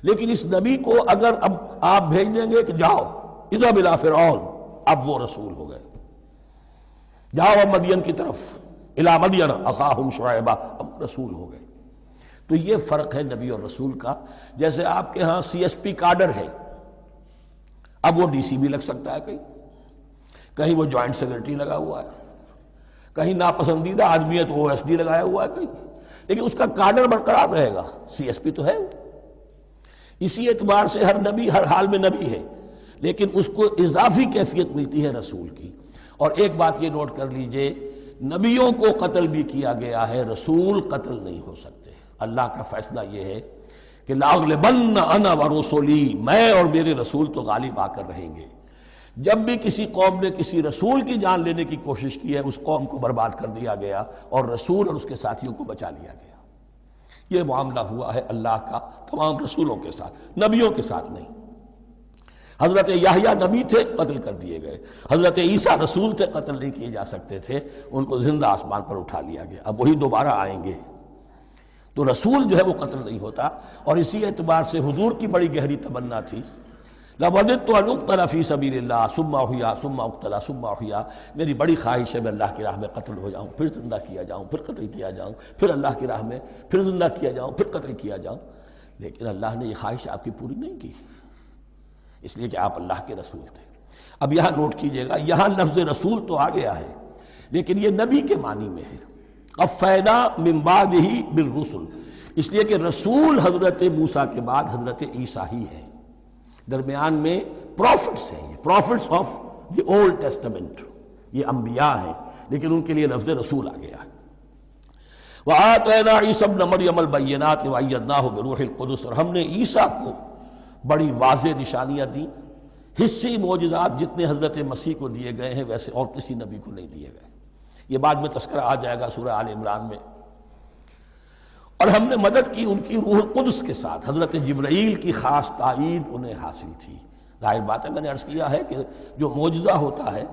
لیکن اس نبی کو اگر اب آپ بھیج دیں گے کہ جاؤ اذهب الى فرعون، اب وہ رسول ہو گئے، جاؤ اب مدین کی طرف، الى مدین اخاہم شعیبا، اب رسول ہو گئے۔ تو یہ فرق ہے نبی اور رسول کا۔ جیسے آپ کے ہاں سی ایس پی کاڈر ہے، اب وہ ڈی سی بھی لگ سکتا ہے، کہیں وہ جوائنٹ سیکرٹری لگا ہوا ہے، کہیں ناپسندیدہ آدمی ہے تو او ایس ڈی لگایا ہوا ہے کہیں، لیکن اس کا کاڈر برقرار رہے گا، سی ایس پی تو ہے۔ اسی اعتبار سے ہر نبی ہر حال میں نبی ہے، لیکن اس کو اضافی کیفیت ملتی ہے رسول کی۔ اور ایک بات یہ نوٹ کر لیجئے، نبیوں کو قتل بھی کیا گیا ہے، رسول قتل نہیں ہو سکتے۔ اللہ کا فیصلہ یہ ہے کہ لاغلبن انا ورسلی، میں اور میرے رسول تو غالب آ کر رہیں گے۔ جب بھی کسی قوم نے کسی رسول کی جان لینے کی کوشش کی ہے، اس قوم کو برباد کر دیا گیا اور رسول اور اس کے ساتھیوں کو بچا لیا گیا۔ یہ معاملہ ہوا ہے اللہ کا تمام رسولوں کے ساتھ، نبیوں کے ساتھ نہیں۔ حضرت یحییٰ نبی تھے، قتل کر دیے گئے. حضرت عیسیٰ رسول تھے، قتل نہیں کیے جا سکتے تھے، ان کو زندہ آسمان پر اٹھا لیا گیا. اب وہی دوبارہ آئیں گے. تو رسول جو ہے وہ قتل نہیں ہوتا. اور اسی اعتبار سے حضور کی بڑی گہری تمنا تھی، لَوَدِدتُّ أَنْ أُقْتَلَ فِي سَبِيلِ اللَّهِ ثُمَّ أُحْيَا ثُمَّ أُقْتَلَ ثُمَّ أُحْيَا. میری بڑی خواہش ہے میں اللہ کی راہ میں قتل ہو جاؤں، پھر زندہ کیا جاؤں، پھر قتل کیا جاؤں، پھر اللہ کی راہ میں پھر زندہ کیا جاؤں، پھر قتل کیا جاؤں. لیکن اللہ نے یہ خواہش آپ کی پوری نہیں کی، اس لیے کہ آپ اللہ کے رسول تھے. اب یہاں نوٹ کیجئے گا، یہاں لفظ رسول تو آ گیا ہے لیکن یہ نبی کے معنی میں ہے. قَفَّيْنَا مِن بَعْدِهِ بِالرُّسُلِ، اس لیے کہ رسول حضرت موسیٰ کے بعد حضرت عیسیٰ ہی ہے. درمیان میں پروفٹس ہیں، prophets of the old testament, یہ انبیاء ہیں، لیکن ان کے لیے لفظ رسول آ گیا ہے. وَآتَيْنَا عِيسَى ابْنَ مَرْيَمَ الْبَيِّنَاتِ وَأَيَّدْنَاهُ بِرُوحِ الْقُدُسِ، اور ہم نے عیسیٰ کو بڑی واضح نشانیاں دیں. حصی معجزات جتنے حضرت مسیح کو دیے گئے ہیں ویسے اور کسی نبی کو نہیں دیے گئے. یہ بعد میں تذکرہ آ جائے گا سورہ آل عمران میں. اور ہم نے مدد کی ان کی روح القدس کے ساتھ، حضرت جبرائیل کی خاص تائید انہیں حاصل تھی. ظاہر بات ہے، میں نے عرض کیا ہے کہ جو معجزہ ہوتا ہے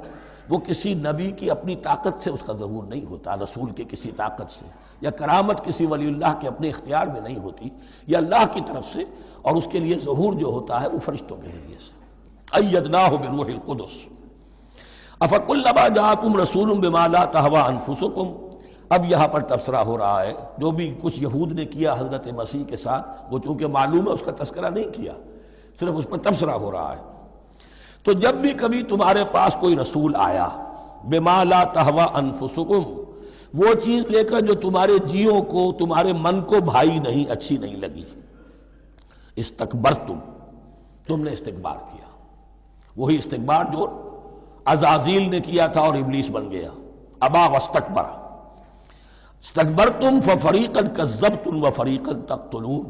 وہ کسی نبی کی اپنی طاقت سے اس کا ظہور نہیں ہوتا، رسول کے کسی طاقت سے، یا کرامت کسی ولی اللہ کے اپنے اختیار میں نہیں ہوتی، یا اللہ کی طرف سے. اور اس کے لیے ظہور جو ہوتا ہے وہ فرشتوں کے ذریعے سے. ایدناہ بروح القدس. افکلما جاءکم رسول بما لا تہوی انفسکم، اب یہاں پر تبصرہ ہو رہا ہے جو بھی کچھ یہود نے کیا حضرت مسیح کے ساتھ، وہ چونکہ معلوم ہے اس کا تذکرہ نہیں کیا، صرف اس پر تبصرہ ہو رہا ہے. تو جب بھی کبھی تمہارے پاس کوئی رسول آیا، بما لا تہوی انفسکم، وہ چیز لے کر جو تمہارے جیوں کو، تمہارے من کو بھائی نہیں، اچھی نہیں لگی، استکبرتم، تم نے استکبار کیا. وہی استکبار جو عزازیل نے کیا تھا اور ابلیس بن گیا. ابا واستکبر. استکبرتم ففریقا کذبتم وفریقا تقتلون،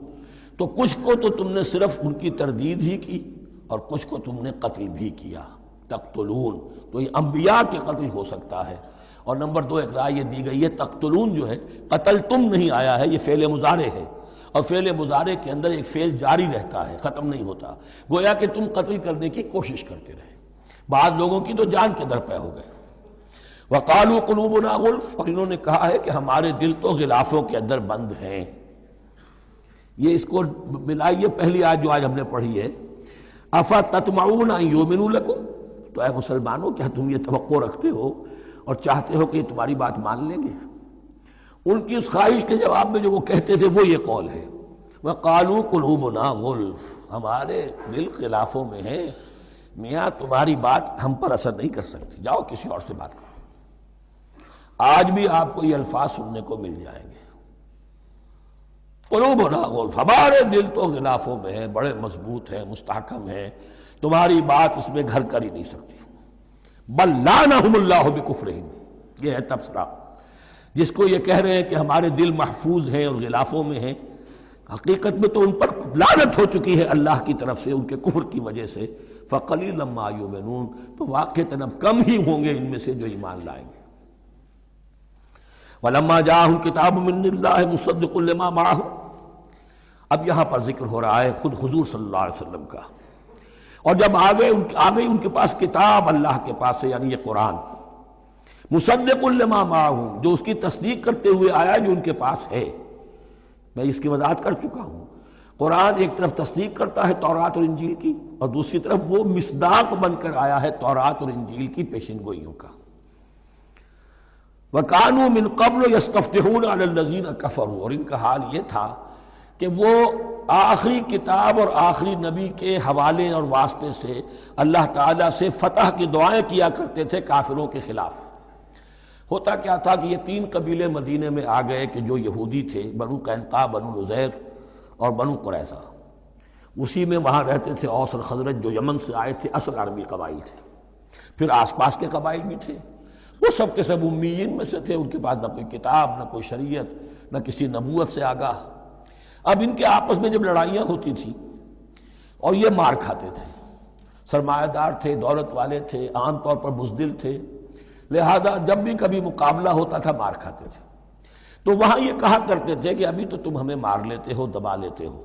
تو کچھ کو تو تم نے صرف ان کی تردید ہی کی اور کچھ کو تم نے قتل بھی کیا. تقتلون، تو یہ انبیاء کے قتل ہو سکتا ہے. اور نمبر 2 ایک رائے یہ دی گئی ہے، تقتلون جو ہے قتل تم نہیں آیا ہے، یہ فعل مضارع ہے، اور فعل مضارع کے اندر ایک فعل جاری رہتا ہے، ختم نہیں ہوتا. گویا کہ تم قتل کرنے کی کوشش کرتے رہے. بعض لوگوں کی تو جان کے در پہ ہو گئے. وَقَالُوا قُلُوبُنَا غُلْفٌ، اور انہوں نے کہا ہے کہ ہمارے دل تو غلافوں کے اندر بند ہیں. یہ اس کو ملائیے پہلی آیت جو آج ہم نے پڑھی ہے، أَفَتَطْمَعُونَ أَن يُؤْمِنُوا لَكُمْ، تو اے مسلمانوں کیا تم یہ توقع رکھتے ہو اور چاہتے ہو کہ یہ تمہاری بات مان لیں گے؟ ان کی اس خواہش کے جواب میں جو وہ کہتے تھے وہ یہ قول ہے، وَقَالُوا قُلُوبُنَا غُلْفٌ، ہمارے دل خلافوں میں ہیں، میاں تمہاری بات ہم پر اثر نہیں کر سکتی، جاؤ کسی اور سے بات کرو. آج بھی آپ کو یہ الفاظ سننے کو مل جائیں گے، قلوبنا غلف، ہمارے دل تو غلافوں میں ہیں، بڑے مضبوط ہیں، مستحکم ہیں، تمہاری بات اس میں گھر کر ہی نہیں سکتی. بل لعنہم اللہ بکفرہم، یہ ہے تبصرہ. جس کو یہ کہہ رہے ہیں کہ ہمارے دل محفوظ ہیں اور غلافوں میں ہیں، حقیقت میں تو ان پر لعنت ہو چکی ہے اللہ کی طرف سے ان کے کفر کی وجہ سے. فقلیلا ما یؤمنون، تو واقعتاً اب کم ہی ہوں گے ان میں سے جو ایمان لائیں گے. وَلَمَّا جَاءَهُمْ كِتَابٌ مِّنْ اللَّهِ مُصَدِّقٌ لِّمَا مَعَهُمْ، اب یہاں پر ذکر ہو رہا ہے خود حضور صلی اللہ علیہ وسلم کا. اور جب آ گئی ان کے پاس کتاب اللہ کے پاس سے، یعنی یہ قرآن، مصدق لما معہم، جو اس کی تصدیق کرتے ہوئے آیا جو ان کے پاس ہے. میں اس کی وضاحت کر چکا ہوں. قرآن ایک طرف تصدیق کرتا ہے تورات اور انجیل کی، اور دوسری طرف وہ مصداق بن کر آیا ہے تورات اور انجیل کی پیشن گوئیوں کا. وَكَانُوا مِن قَبْلُ يَسْتَفْتِحُونَ عَلَى الَّذِينَ كَفَرُوا، اور ان کا حال یہ تھا کہ وہ آخری کتاب اور آخری نبی کے حوالے اور واسطے سے اللہ تعالیٰ سے فتح کی دعائیں کیا کرتے تھے کافروں کے خلاف. ہوتا کیا تھا کہ یہ 3 قبیلے مدینے میں آ گئے کہ جو یہودی تھے، بنو قینقاع، بنو نذیر اور بنو قریظہ. اسی میں وہاں رہتے تھے اوس اور خزرج جو یمن سے آئے تھے، اصل عربی قبائل تھے. پھر آس پاس کے قبائل بھی تھے، وہ سب کے سب امیین میں سے تھے، ان کے پاس نہ کوئی کتاب، نہ کوئی شریعت، نہ کسی نبوت سے آگاہ. اب ان کے آپس میں جب لڑائیاں ہوتی تھیں اور یہ مار کھاتے تھے، سرمایہ دار تھے، دولت والے تھے، عام طور پر بزدل تھے، لہذا جب بھی کبھی مقابلہ ہوتا تھا مار کھاتے تھے. تو وہاں یہ کہا کرتے تھے کہ ابھی تو تم ہمیں مار لیتے ہو، دبا لیتے ہو،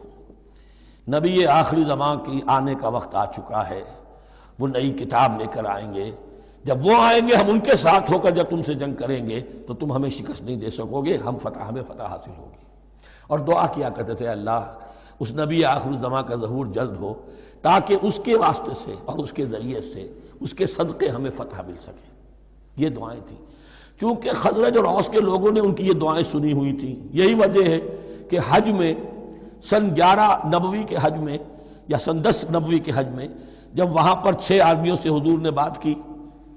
نبی آخری زمان کی آنے کا وقت آ چکا ہے، وہ نئی کتاب لے کر آئیں گے، جب وہ آئیں گے ہم ان کے ساتھ ہو کر جب تم سے جنگ کریں گے تو تم ہمیں شکست نہیں دے سکو گے، ہمیں فتح حاصل ہوگی۔ اور دعا کیا کرتے تھے اللہ اس نبی آخر الزماں کا ظہور جلد ہو تاکہ اس کے واسطے سے اور اس کے ذریعے سے اس کے صدقے ہمیں فتح مل سکے۔ یہ دعائیں تھیں۔ چونکہ خزرج اور اوس کے لوگوں نے ان کی یہ دعائیں سنی ہوئی تھیں، یہی وجہ ہے کہ حج میں سن 11 نبوی کے حج میں یا سن 10 نبوی کے حج میں جب وہاں پر 6 آدمیوں سے حضور نے بات کی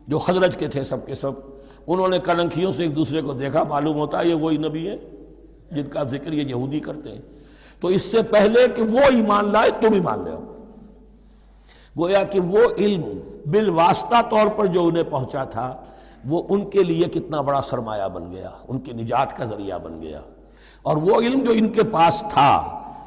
جو خزرج کے تھے سب کے سب، انہوں نے کلنکھیوں سے ایک دوسرے کو دیکھا، معلوم ہوتا ہے یہ وہی نبی ہے جن کا ذکر یہ یہودی کرتے ہیں، تو اس سے پہلے کہ وہ ایمان لائے تم ایمان لے آؤ۔ گویا کہ وہ علم بالواسطہ طور پر جو انہیں پہنچا تھا وہ ان کے لیے کتنا بڑا سرمایہ بن گیا، ان کی نجات کا ذریعہ بن گیا۔ اور وہ علم جو ان کے پاس تھا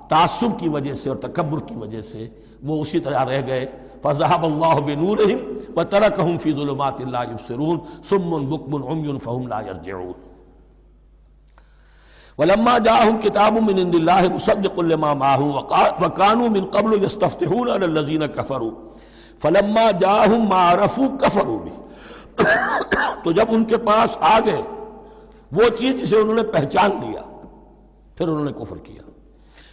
تعصب کی وجہ سے اور تکبر کی وجہ سے وہ اسی طرح رہ گئے۔ فَذَهَبَ اللَّهُ بِنُورِهِمْ وَتَرَكَهُمْ فِي ظُلُمَاتٍ لَا يُبْصِرُونَ صُمٌّ بُكْمٌ عُمْيٌ فَهُمْ لَا يَرْجِعُونَ۔ وَلَمَّا جَاءَهُمْ كِتَابٌ مِّنْ عِندِ اللَّهِ مُصَدِّقٌ لِّمَا مَعَهُمْ وَكَانُوا مِن قَبْلُ يَسْتَفْتِحُونَ عَلَى الَّذِينَ كَفَرُوا فَلَمَّا جَاءَهُم مَّا عَرَفُوا كَفَرُوا بِهِ، تو جب ان کے پاس آ گئے وہ چیز جسے انہوں نے پہچان لیا پھر انہوں نے کفر کیا۔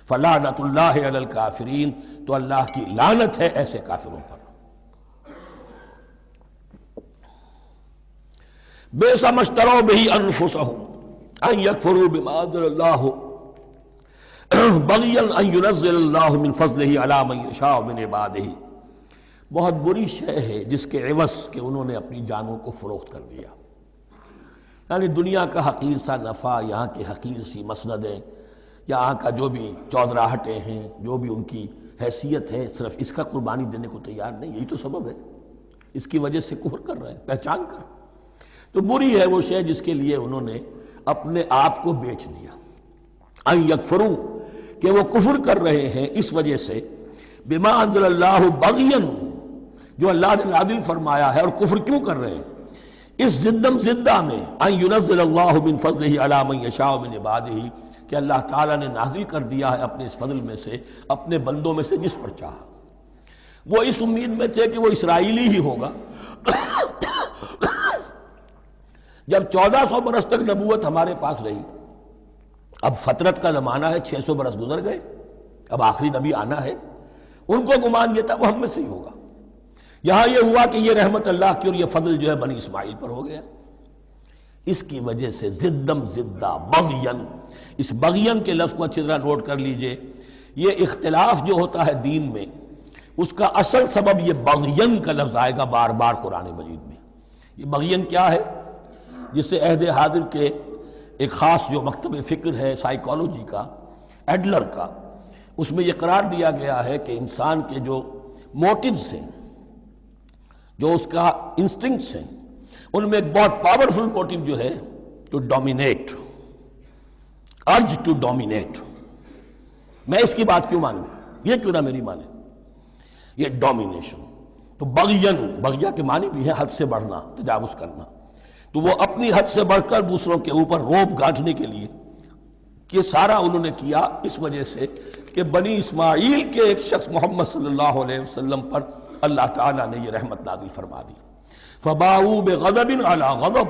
فَلَعْنَةُ اللَّهِ عَلَى الْكَافِرِينَ، تو اللہ کی لعنت ہے ایسے کافروں پر۔ بئس ما اشتروا به أنفسهم أن يكفروا بما أنزل الله بغيا أن ينزل الله من فضله على من يشاء من عباده۔ بہت بری شے ہے جس کے عوض کہ انہوں نے اپنی جانوں کو فروخت کر دیا، یعنی دنیا کا حقیر سا نفع، یہاں کی حقیر سی مسندیں، یہاں کا جو بھی چودراہٹیں ہیں، جو بھی ان کی حیثیت ہے، صرف اس کا قربانی دینے کو تیار نہیں، یہی تو سبب ہے، اس کی وجہ سے کفر کر رہے ہیں پہچان کر۔ تو بری ہے وہ شے جس کے لیے انہوں نے اپنے آپ کو بیچ دیا۔ ان یکفروا، کہ وہ کفر کر رہے ہیں اس وجہ سے، بما انزل اللہ بغیا، جو اللہ نے نازل فرمایا ہے، اور کفر کیوں کر رہے ہیں؟ اس زدم زدہ میں ان ينزل اللہ من فضلہ علی من یشاء من عبادہ، کہ اللہ تعالیٰ نے نازل کر دیا ہے اپنے اس فضل میں سے اپنے بندوں میں سے جس پر چاہا۔ وہ اس امید میں تھے کہ وہ اسرائیلی ہی ہوگا۔ جب 1400 برس تک نبوت ہمارے پاس رہی، اب فترت کا زمانہ ہے، 600 برس گزر گئے، اب آخری نبی آنا ہے، ان کو گمان یہ تھا وہ ہم میں سے ہی ہوگا۔ یہاں یہ ہوا کہ یہ رحمت اللہ کی اور یہ فضل جو ہے بنی اسماعیل پر ہو گیا۔ اس کی وجہ سے زدم زدہ بغین، اس بغین کے لفظ کو اچھی طرح نوٹ کر لیجئے، یہ اختلاف جو ہوتا ہے دین میں اس کا اصل سبب یہ بغین کا لفظ آئے گا بار بار قرآن مجید میں۔ یہ بغین کیا ہے؟ جس سے عہد حاضر کے ایک خاص جو مکتب فکر ہے سائیکالوجی کا، ایڈلر کا، اس میں یہ قرار دیا گیا ہے کہ انسان کے جو موٹیوز ہیں، جو اس کا انسٹنکٹس ہیں، ان میں ایک بہت پاورفل موٹیو جو ہے to dominate, urge to dominate. میں اس کی بات کیوں مانوں، یہ کیوں نہ میری مانے، یہ ڈومینیشن۔ تو بغین، بغیہ کے معنی بھی ہے حد سے بڑھنا، تجاوز کرنا، تو وہ اپنی حد سے بڑھ کر دوسروں کے اوپر روب گانٹھنے کے لیے یہ سارا انہوں نے کیا، اس وجہ سے کہ بنی اسماعیل کے ایک شخص محمد صلی اللہ علیہ وسلم پر اللہ تعالیٰ نے یہ رحمت نازل فرما دی۔ فباؤوا بغضب علی غضب،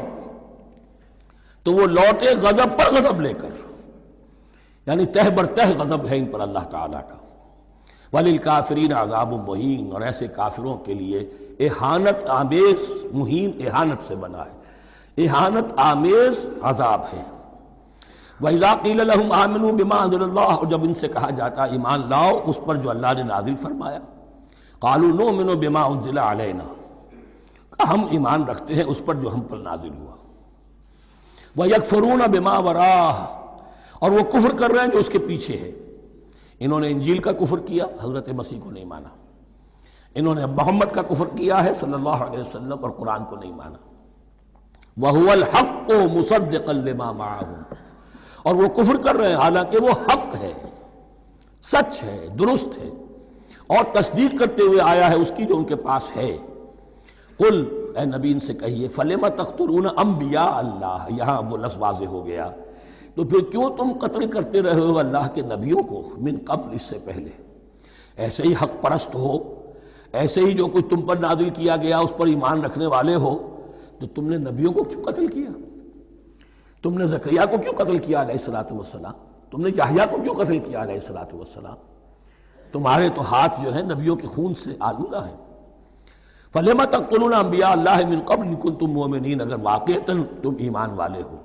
تو وہ لوٹے غضب پر غضب لے کر، یعنی تہ بر تہ غضب ہے ان پر اللہ تعالیٰ کا۔ وَلِلْكَافِرِينَ عَذَابٌ مُّهِينٌ، اور ایسے کافروں کے لیے اہانت آمیز، مہین اہانت سے بنا ہے، اہانت آمیز عذاب ہے۔ وَإِذَا قِيلَ لَهُمْ آمِنُوا بِمَا أَنزَلَ اللَّهُ، اور جب ان سے کہا جاتا ایمان لاؤ اس پر جو اللہ نے نازل فرمایا، قَالُوا نُؤْمِنُ بِمَا أُنزِلَ عَلَيْنَا، ہم ایمان رکھتے ہیں اس پر جو ہم پر نازل ہوا۔ وَيَكْفُرُونَ بِمَا وَرَاءَهُ، اور وہ کفر کر رہے ہیں جو اس کے پیچھے ہے۔ انہوں نے انجیل کا کفر کیا، حضرت مسیح کو نہیں مانا، انہوں نے محمد کا کفر کیا ہے صلی اللہ علیہ وسلم، اور قرآن کو نہیں مانا۔ وَهُوَ الْحَقُّ مُصَدِّقًا لِمَا مَعَهُمْ، اور وہ کفر کر رہے ہیں حالانکہ وہ حق ہے، سچ ہے، درست ہے، اور تصدیق کرتے ہوئے آیا ہے اس کی جو ان کے پاس ہے۔ قل، اے نبی ان سے کہیے، فَلِمَ تَقْتُلُونَ أَنبِيَاءَ اللَّهِ، یہاں وہ لفظ واضح ہو گیا، تو پھر کیوں تم قتل کرتے رہے ہو اللہ کے نبیوں کو، من قبل، اس سے پہلے، ایسے ہی حق پرست ہو، ایسے ہی جو کچھ تم پر نازل کیا گیا اس پر ایمان رکھنے والے ہو، تو تم نے نبیوں کو کیوں قتل کیا؟ تم نے زکریا کو کیوں قتل کیا علیہ الصلوۃ والسلام؟ تم نے یحییٰ کو کیوں قتل کیا علیہ الصلوۃ والسلام؟ تمہارے تو ہاتھ جو ہے نبیوں کے خون سے آلودہ ہے۔ فَلِمَ تَقْتُلُونَ أَنبِيَاءَ اللَّهِ مِن قَبْلِ إِن كُنتُم مُؤْمِنِينَ، اگر واقعتاً تم ایمان والے ہو۔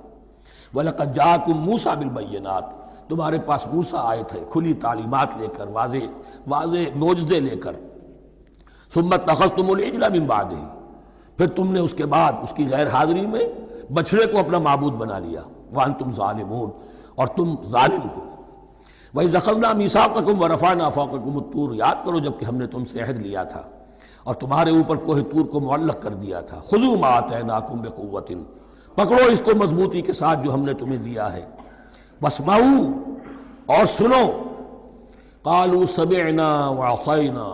وَلَقَدْ جَاءَكُم مُوسَىٰ بِالْبَيِّنَاتِ، تمہارے پاس موسیٰ آئے تھے کھلی تعلیمات لے کر، واضح معجزے لے کر۔ ثُمَّ اتَّخَذْتُمُ الْعِجْلَ مِن بَعْدِهِ، پھر تم نے اس کے بعد اس کی غیر حاضری میں بچڑے کو اپنا معبود بنا لیا۔ وَأَنْتُمْ ظَالِمُونَ، اور تم ظالم ہو۔ وَإِذْ أَخَذْنَا مِيثَاقَكُمْ وَرَفَعْنَا فَوْقَكُمُ الطُّورَ، یاد کرو جب کہ ہم نے تم سے عہد لیا تھا اور تمہارے اوپر کوہ طور کو معلق کر دیا تھا۔ خُذُوا مَا آتَيْنَاكُمْ بِقُوَّةٍ، پکڑو اس کو مضبوطی کے ساتھ جو ہم نے تمہیں دیا ہے۔ وَاسْمَعُوا، اور سنو۔ قَالُوا سَمِعْنَا وَعَصَيْنَا،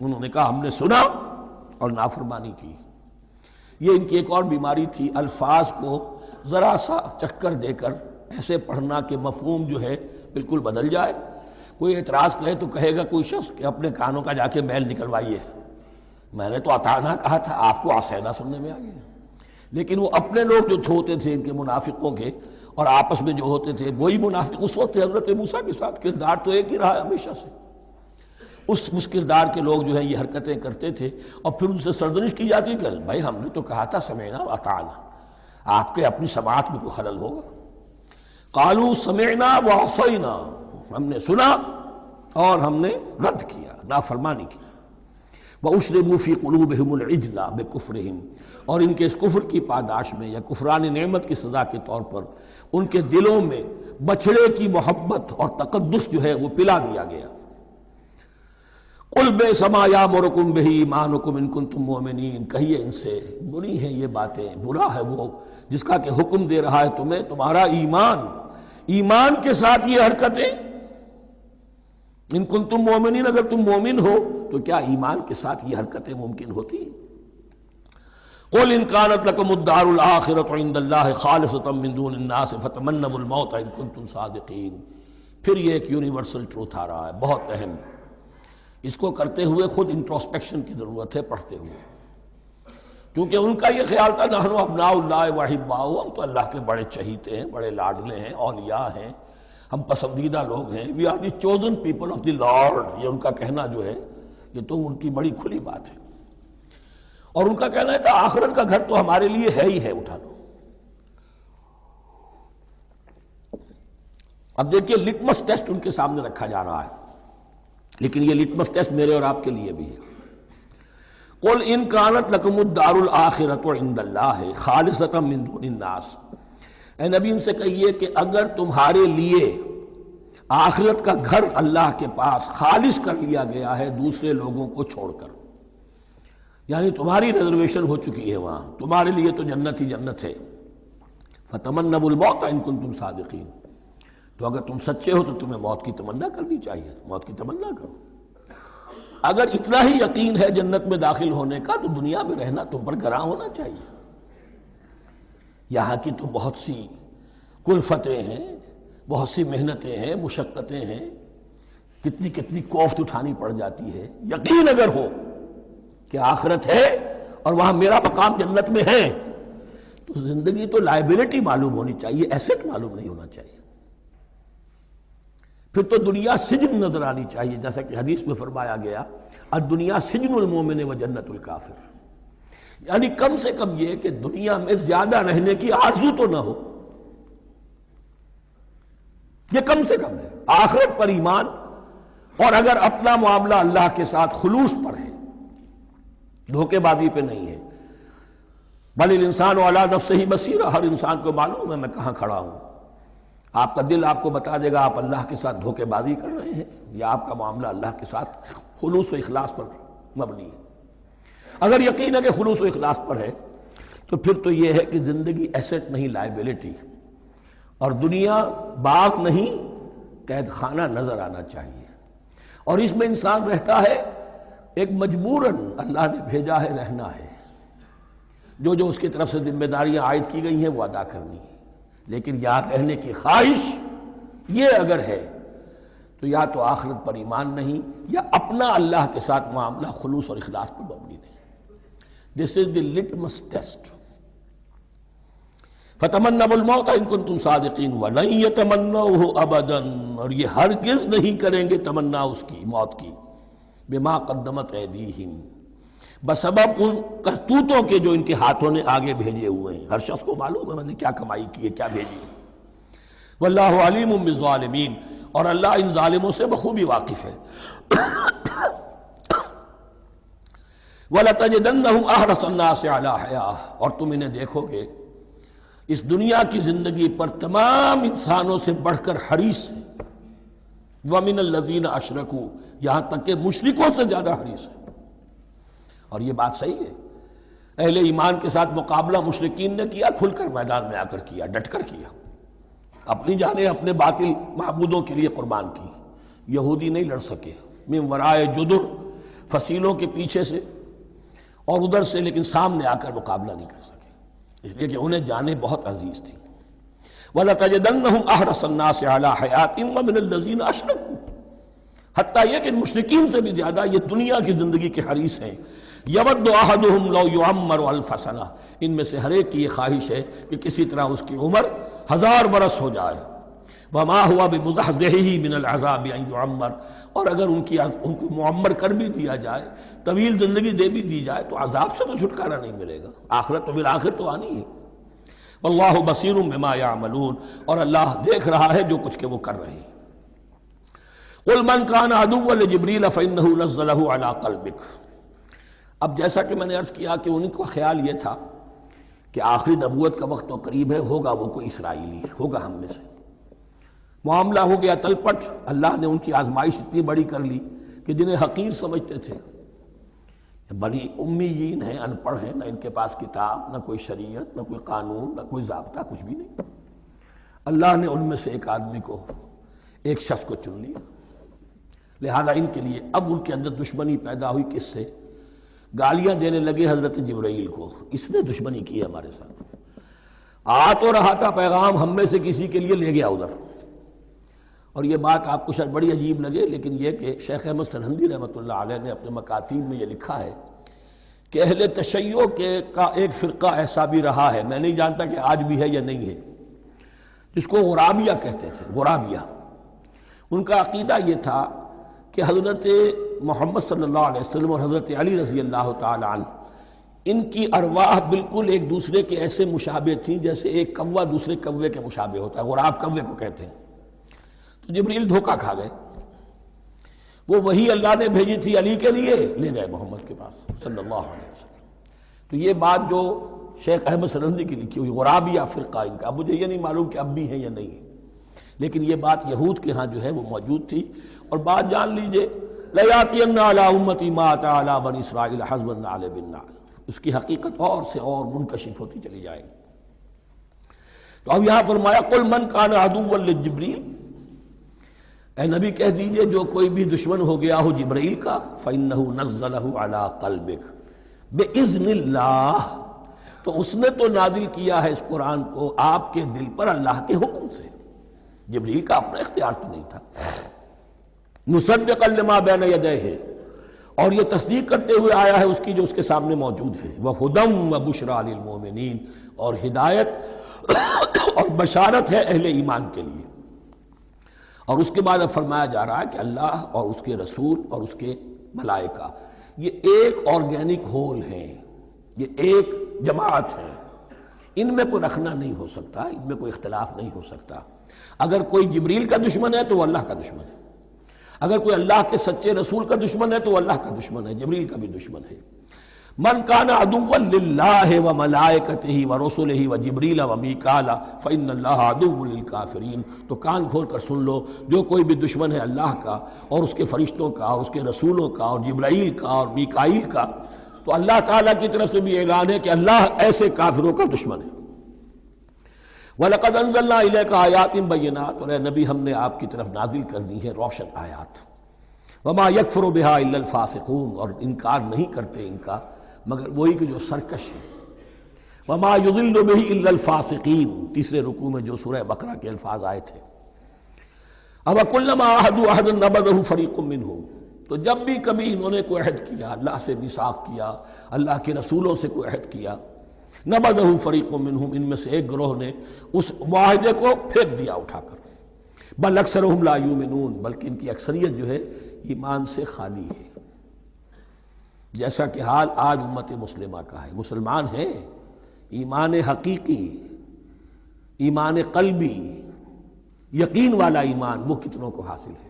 انہوں نے کہا ہم نے سنا اور نافرمانی کی۔ یہ ان کی ایک اور بیماری تھی، الفاظ کو ذرا سا چکر دے کر ایسے پڑھنا کہ مفہوم جو ہے بالکل بدل جائے۔ کوئی اعتراض کہے تو کہے گا کوئی شخص کہ اپنے کانوں کا جا کے میل نکلوائیے، میں نے تو اطعنا کہا تھا، آپ کو عصینا سننے میں آ گیا۔ لیکن وہ اپنے لوگ جو ہوتے تھے ان کے منافقوں کے، اور آپس میں جو ہوتے تھے وہی منافق اس وقت حضرت موسیٰ کے ساتھ، کردار تو ایک ہی رہا ہے ہمیشہ سے۔ اس کردار کے لوگ جو ہیں یہ حرکتیں کرتے تھے، اور پھر ان سے سرزنش کی جاتی کہ بھائی ہم نے تو کہا تھا سمعنا واطعنا، آپ کے اپنی سماعت میں کوئی خلل ہوگا۔ قالوا سمعنا وعصینا، ہم نے سنا اور ہم نے رد کیا، نافرمانی کی۔ وَأُشْرِبُوا فِي قُلُوبِهِمُ الْعِجْلَ بِكُفْرِهِمْ، اور ان کے اس کفر کی پاداش میں یا کفران نعمت کی سزا کے طور پر ان کے دلوں میں بچھڑے کی محبت اور تقدس جو ہے وہ پلا دیا گیا۔ قُلْ بِئْسَ مَا يَأْمُرُكُمْ بِهِ إِيمَانُكُمْ إِن كُنتُم مُؤْمِنِينَ، کہیے ان سے بری ہیں یہ باتیں، برا ہے وہ جس کا کہ حکم دے رہا ہے تمہیں تمہارا ایمان، ایمان کے ساتھ یہ حرکتیں۔ ان کنتم مومنین، اگر تم مومن ہو تو کیا ایمان کے ساتھ یہ حرکتیں ممکن ہوتی ہیں؟ قُلْ إِن كَانَتْ لَكُمُ الدَّارُ الْآخِرَةُ عِندَ اللَّهِ خَالِصَةً مِّن دُونِ النَّاسِ فَتَمَنَّوُا الْمَوْتَ إِن كُنتُمْ صَادِقِينَ۔ پھر یہ ایک یونیورسل ٹروتھ آ رہا ہے، بہت اہم، اس کو کرتے ہوئے خود انٹروسپیکشن کی ضرورت ہے پڑھتے ہوئے، کیونکہ ان کا یہ خیال تھا نحن ابناء اللہ وحباؤہ، ہم تو اللہ کے بڑے چہیتے ہیں، بڑے لاڈلے ہیں، اولیاء ہیں، ہم پسندیدہ لوگ ہیں، we are the chosen people of the lord, یہ ان کا کہنا جو ہے یہ تو ان کی بڑی کھلی بات ہے۔ اور ان کا کہنا ہے کہ آخرت کا گھر تو ہمارے لیے ہے ہی ہے، اٹھا لو۔ اب دیکھیے لٹمس ٹیسٹ ان کے سامنے رکھا جا رہا ہے، لیکن یہ لٹمس ٹیسٹ میرے اور آپ کے لیے بھی ہے۔ قُلْ إِن كَانَتْ لَكُمُ الدَّارُ الْآخِرَةُ عِندَ اللَّهِ خَالِصَةً مِّن دُونِ النَّاسِ، اے نبی ان سے کہیے کہ اگر تمہارے لیے آخرت کا گھر اللہ کے پاس خالص کر لیا گیا ہے دوسرے لوگوں کو چھوڑ کر، یعنی تمہاری ریزرویشن ہو چکی ہے وہاں، تمہارے لیے تو جنت ہی جنت ہے، فَتَمَنَّوُا الْمَوْتَ إِن كُنتُمْ صَادِقِينَ، تو اگر تم سچے ہو تو تمہیں موت کی تمنا کرنی چاہیے، موت کی تمنا کرو۔ اگر اتنا ہی یقین ہے جنت میں داخل ہونے کا تو دنیا میں رہنا تم پر گراں ہونا چاہیے۔ یہاں کی تو بہت سی کلفتیں ہیں، بہت سی محنتیں ہیں، مشقتیں ہیں، کتنی کتنی کوفت اٹھانی پڑ جاتی ہے۔ یقین اگر ہو کہ آخرت ہے اور وہاں میرا مقام جنت میں ہے تو زندگی تو لائبلٹی معلوم ہونی چاہیے، ایسٹ معلوم نہیں ہونا چاہیے۔ پھر تو دنیا سجن نظر آنی چاہیے، جیسا کہ حدیث میں فرمایا گیا الدنیا سجن المومن و جنت الکافر، یعنی کم سے کم یہ کہ دنیا میں زیادہ رہنے کی آرزو تو نہ ہو، یہ کم سے کم ہے۔ آخرت پر ایمان، اور اگر اپنا معاملہ اللہ کے ساتھ خلوص پر ہے، دھوکے بازی پہ نہیں ہے، بل الانسان علی نفسہ بصیرہ، ہر انسان کو معلوم ہے میں کہاں کھڑا ہوں، آپ کا دل آپ کو بتا دے گا آپ اللہ کے ساتھ دھوکے بازی کر رہے ہیں یا آپ کا معاملہ اللہ کے ساتھ خلوص و اخلاص پر مبنی ہے۔ اگر یقین ہے کہ خلوص و اخلاص پر ہے تو پھر تو یہ ہے کہ زندگی ایسٹ نہیں لائبلٹی، اور دنیا باغ نہیں قید خانہ نظر آنا چاہیے، اور اس میں انسان رہتا ہے ایک مجبوراً، اللہ نے بھیجا ہے رہنا ہے، جو جو اس کی طرف سے ذمہ داریاں عائد کی گئی ہیں وہ ادا کرنی ہے، لیکن یار رہنے کی خواہش یہ اگر ہے تو یا تو آخرت پر ایمان نہیں یا اپنا اللہ کے ساتھ معاملہ خلوص اور اخلاص پر مبنی نہیں. دس از دی لٹمس ٹیسٹ. فَتَمَنَّوُا الْمَوْتَ إِن كُنتُمْ صَادِقِينَ وَلَن يَتَمَنَّوْهُ أَبَدًا، اور یہ ہرگز نہیں کریں گے تمنا اس کی موت کی، بِمَا قَدَّمَتْ أَيْدِيهِمْ، بسبب ان کرتوتوں کے جو ان کے ہاتھوں نے آگے بھیجے ہوئے ہیں. ہر شخص کو معلوم ہے میں نے کیا کمائی کی ہے، کیا بھیجی ہے. وَاللَّهُ عَلِيمٌ بِالظَّالِمِينَ، اور اللہ ان ظالموں سے بخوبی واقف ہے. وَلَتَجِدَنَّهُمْ أَحْرَصَ النَّاسِ عَلَىٰ حَيَاةٍ، اور تم انہیں دیکھو گے اس دنیا کی زندگی پر تمام انسانوں سے بڑھ کر حریص ہیں. وَمِنَ الَّذِينَ أَشْرَكُوا، یہاں تک کہ مشرکوں سے زیادہ حریص ہیں. اور یہ بات صحیح ہے. اہل ایمان کے ساتھ مقابلہ مشرکین نے کیا، کھل کر میدان میں آ کر کیا، ڈٹ کر کیا، اپنی جانیں اپنے باطل معبودوں کے لیے قربان کی. یہودی نہیں لڑ سکے، من ورائے جدر، فصیلوں کے پیچھے سے اور ادھر سے، لیکن سامنے آ کر مقابلہ نہیں کر سکے، اس لیے کہ انہیں جانیں بہت عزیز تھی. وَلَتَجِدَنَّهُمْ أَحْرَصَ النَّاسِ عَلَىٰ حَيَاةٍ وَمِنَ الَّذِينَ أَشْرَكُوا، حتیٰ یہ کہ مشرکین سے بھی زیادہ یہ دنیا کی زندگی کے حریص ہیں. يَوَدُّ أَحَدُهُمْ لَوْ يُعَمَّرُ أَلْفَ سَنَةٍ، ان میں سے ہر ایک کی یہ خواہش ہے کہ کسی طرح اس کی عمر 1000 برس ہو جائے. وَمَا هُوَ بِمُزَحْزِحِهِ مِنَ الْعَذَابِ أَن يُعَمَّرَ، اور اگر ان کو معمر کر بھی دیا جائے، طویل زندگی دے بھی دی جائے، تو عذاب سے تو چھٹکارا نہیں ملے گا. آخرت تو بالآخر تو آنی ہے. واللہ بصیر بما یعملون، اور اللہ دیکھ رہا ہے جو کچھ کہ وہ کر رہے ہیں. قل من کان عدوا لجبریل فإنہ نزلہ علی قلبک. اب جیسا کہ میں نے عرض کیا کہ ان کا خیال یہ تھا کہ آخری نبوت کا وقت تو قریب ہے، ہوگا وہ کوئی اسرائیلی، ہوگا ہم میں سے. معاملہ ہو گیا تلپٹ. اللہ نے ان کی آزمائش اتنی بڑی کر لی کہ جنہیں حقیر سمجھتے تھے، بڑی امیین ہیں، ان پڑھ ہیں، نہ ان کے پاس کتاب، نہ کوئی شریعت، نہ کوئی قانون، نہ کوئی ضابطہ، کچھ بھی نہیں. اللہ نے ان میں سے ایک آدمی کو، ایک شخص کو چن لیا. لہذا ان کے لیے اب ان کے اندر دشمنی پیدا ہوئی. کس سے؟ گالیاں دینے لگے حضرت جبرائیل کو، اس نے دشمنی کی ہے ہمارے ساتھ. آ تو رہا تھا پیغام ہم میں سے کسی کے لیے، لے گیا ادھر. اور یہ بات آپ کو شاید بڑی عجیب لگے، لیکن یہ کہ شیخ احمد سرہندی رحمۃ اللہ علیہ نے اپنے مکاتیب میں یہ لکھا ہے کہ اہل تشیع کا ایک فرقہ ایسا بھی رہا ہے، میں نہیں جانتا کہ آج بھی ہے یا نہیں ہے، جس کو غرابیہ کہتے تھے. غرابیہ، ان کا عقیدہ یہ تھا کہ حضرت محمد صلی اللہ علیہ وسلم اور حضرت علی رضی اللہ تعالی عنہ، ان کی ارواح بالکل ایک دوسرے کے ایسے مشابہ تھیں جیسے ایک کوا دوسرے کوے کے مشابہ ہوتا ہے. غراب کوے کو کہتے ہیں. تو جبریل دھوکہ کھا گئے. وہ وہی اللہ نے بھیجی تھی علی کے لیے، لے گئے محمد کے پاس صلی اللہ علیہ وسلم. تو یہ بات جو شیخ احمد سرہندی کی لکھی ہوئی غرابیہ فرقہ ان کا، اب مجھے یہ نہیں معلوم کہ اب بھی ہے یا نہیں ہے، لیکن یہ بات یہود کے ہاں جو ہے وہ موجود تھی. اور بات جان لیجئے، لَيَأْتِيَنَّ عَلَىٰ أُمَّتِي مَا أَتَىٰ عَلَىٰ بَنِي إِسْرَائِيلَ حَزْبَ النَّعْلِ بِالنَّعْلِ، اس کی حقیقت اور سے اور منکشف ہوتی چلی جائے گی. تو اب یہاں فرمایا قُلْ مَنْ كَانَ عَدُوًّا لِجِبْرِيلَ، اے نبی کہہ دیجئے جو کوئی بھی دشمن ہو گیا ہو جبرائیل کا، فَإِنَّهُ نَزَّلَهُ عَلَىٰ قَلْبِكَ بِإِذْنِ اللَّهِ، تو اس نے تو نازل کیا ہے اس قرآن کو آپ کے دل پر اللہ کے حکم سے. جبرائیل کا اپنا اختیار تو نہیں تھا. مُصَدِّقًا لِمَا بَيْنَ يَدَيْهِ، اور یہ تصدیق کرتے ہوئے آیا ہے اس کی جو اس کے سامنے موجود ہے. وَهُدًى وَبُشْرَىٰ لِلْمُؤْمِنِينَ، اور ہدایت اور بشارت ہے اہل ایمان کے لیے. اور اس کے بعد اب فرمایا جا رہا ہے کہ اللہ اور اس کے رسول اور اس کے ملائکہ یہ ایک آرگینک ہول ہیں، یہ ایک جماعت ہے. ان میں کوئی رکھنا نہیں ہو سکتا، ان میں کوئی اختلاف نہیں ہو سکتا. اگر کوئی جبریل کا دشمن ہے تو وہ اللہ کا دشمن ہے، اگر کوئی اللہ کے سچے رسول کا دشمن ہے تو وہ اللہ کا دشمن ہے، جبریل کا بھی دشمن ہے. من کان عدوا للہ وملائکتہ ورسلہ وجبریل ومیکال فإن اللہ عدو للکافرین. تو کان کھول کر سن لو، جو کوئی بھی دشمن ہے اللہ کا اور اس کے فرشتوں کا اور اس کے رسولوں کا اور جبرائیل کا اور میکائیل کا، تو اللہ تعالیٰ کی طرف سے بھی اعلان ہے کہ اللہ ایسے کافروں کا دشمن ہے. وَلَقَدْ أَنزَلْنَا إِلَيْكَ آيَاتٍ بَيِّنَاتٍ، اور اے نبی ہم نے آپ کی طرف نازل کر دی ہے روشن آیات. وَمَا يَكْفُرُ بِهَا إِلَّا الْفَاسِقُونَ، اور انکار نہیں کرتے ان کا مگر وہی کہ جو سرکش ہے. وَمَا يُضِلُّ بِهِ إِلَّا الْفَاسِقِينَ، تیسرے رکوع میں جو سورہ بقرہ کے الفاظ آئے تھے. اب کلما عہدوا عہدا نبذہ فریق منہم، تو جب بھی کبھی انہوں نے کوئی عہد کیا، اللہ سے میثاق کیا، اللہ کے رسولوں سے کوئی عہد کیا، نبذہ فریق منہم، ان میں سے ایک گروہ نے اس معاہدے کو پھینک دیا اٹھا کر، بل اکثرہم لا یؤمنون، بلکہ ان کی اکثریت جو ہے ایمان سے خالی ہے، جیسا کہ حال آج امت مسلمہ کا ہے۔ مسلمان ہیں، ایمان حقیقی، ایمان قلبی، یقین والا ایمان وہ کتنوں کو حاصل ہے،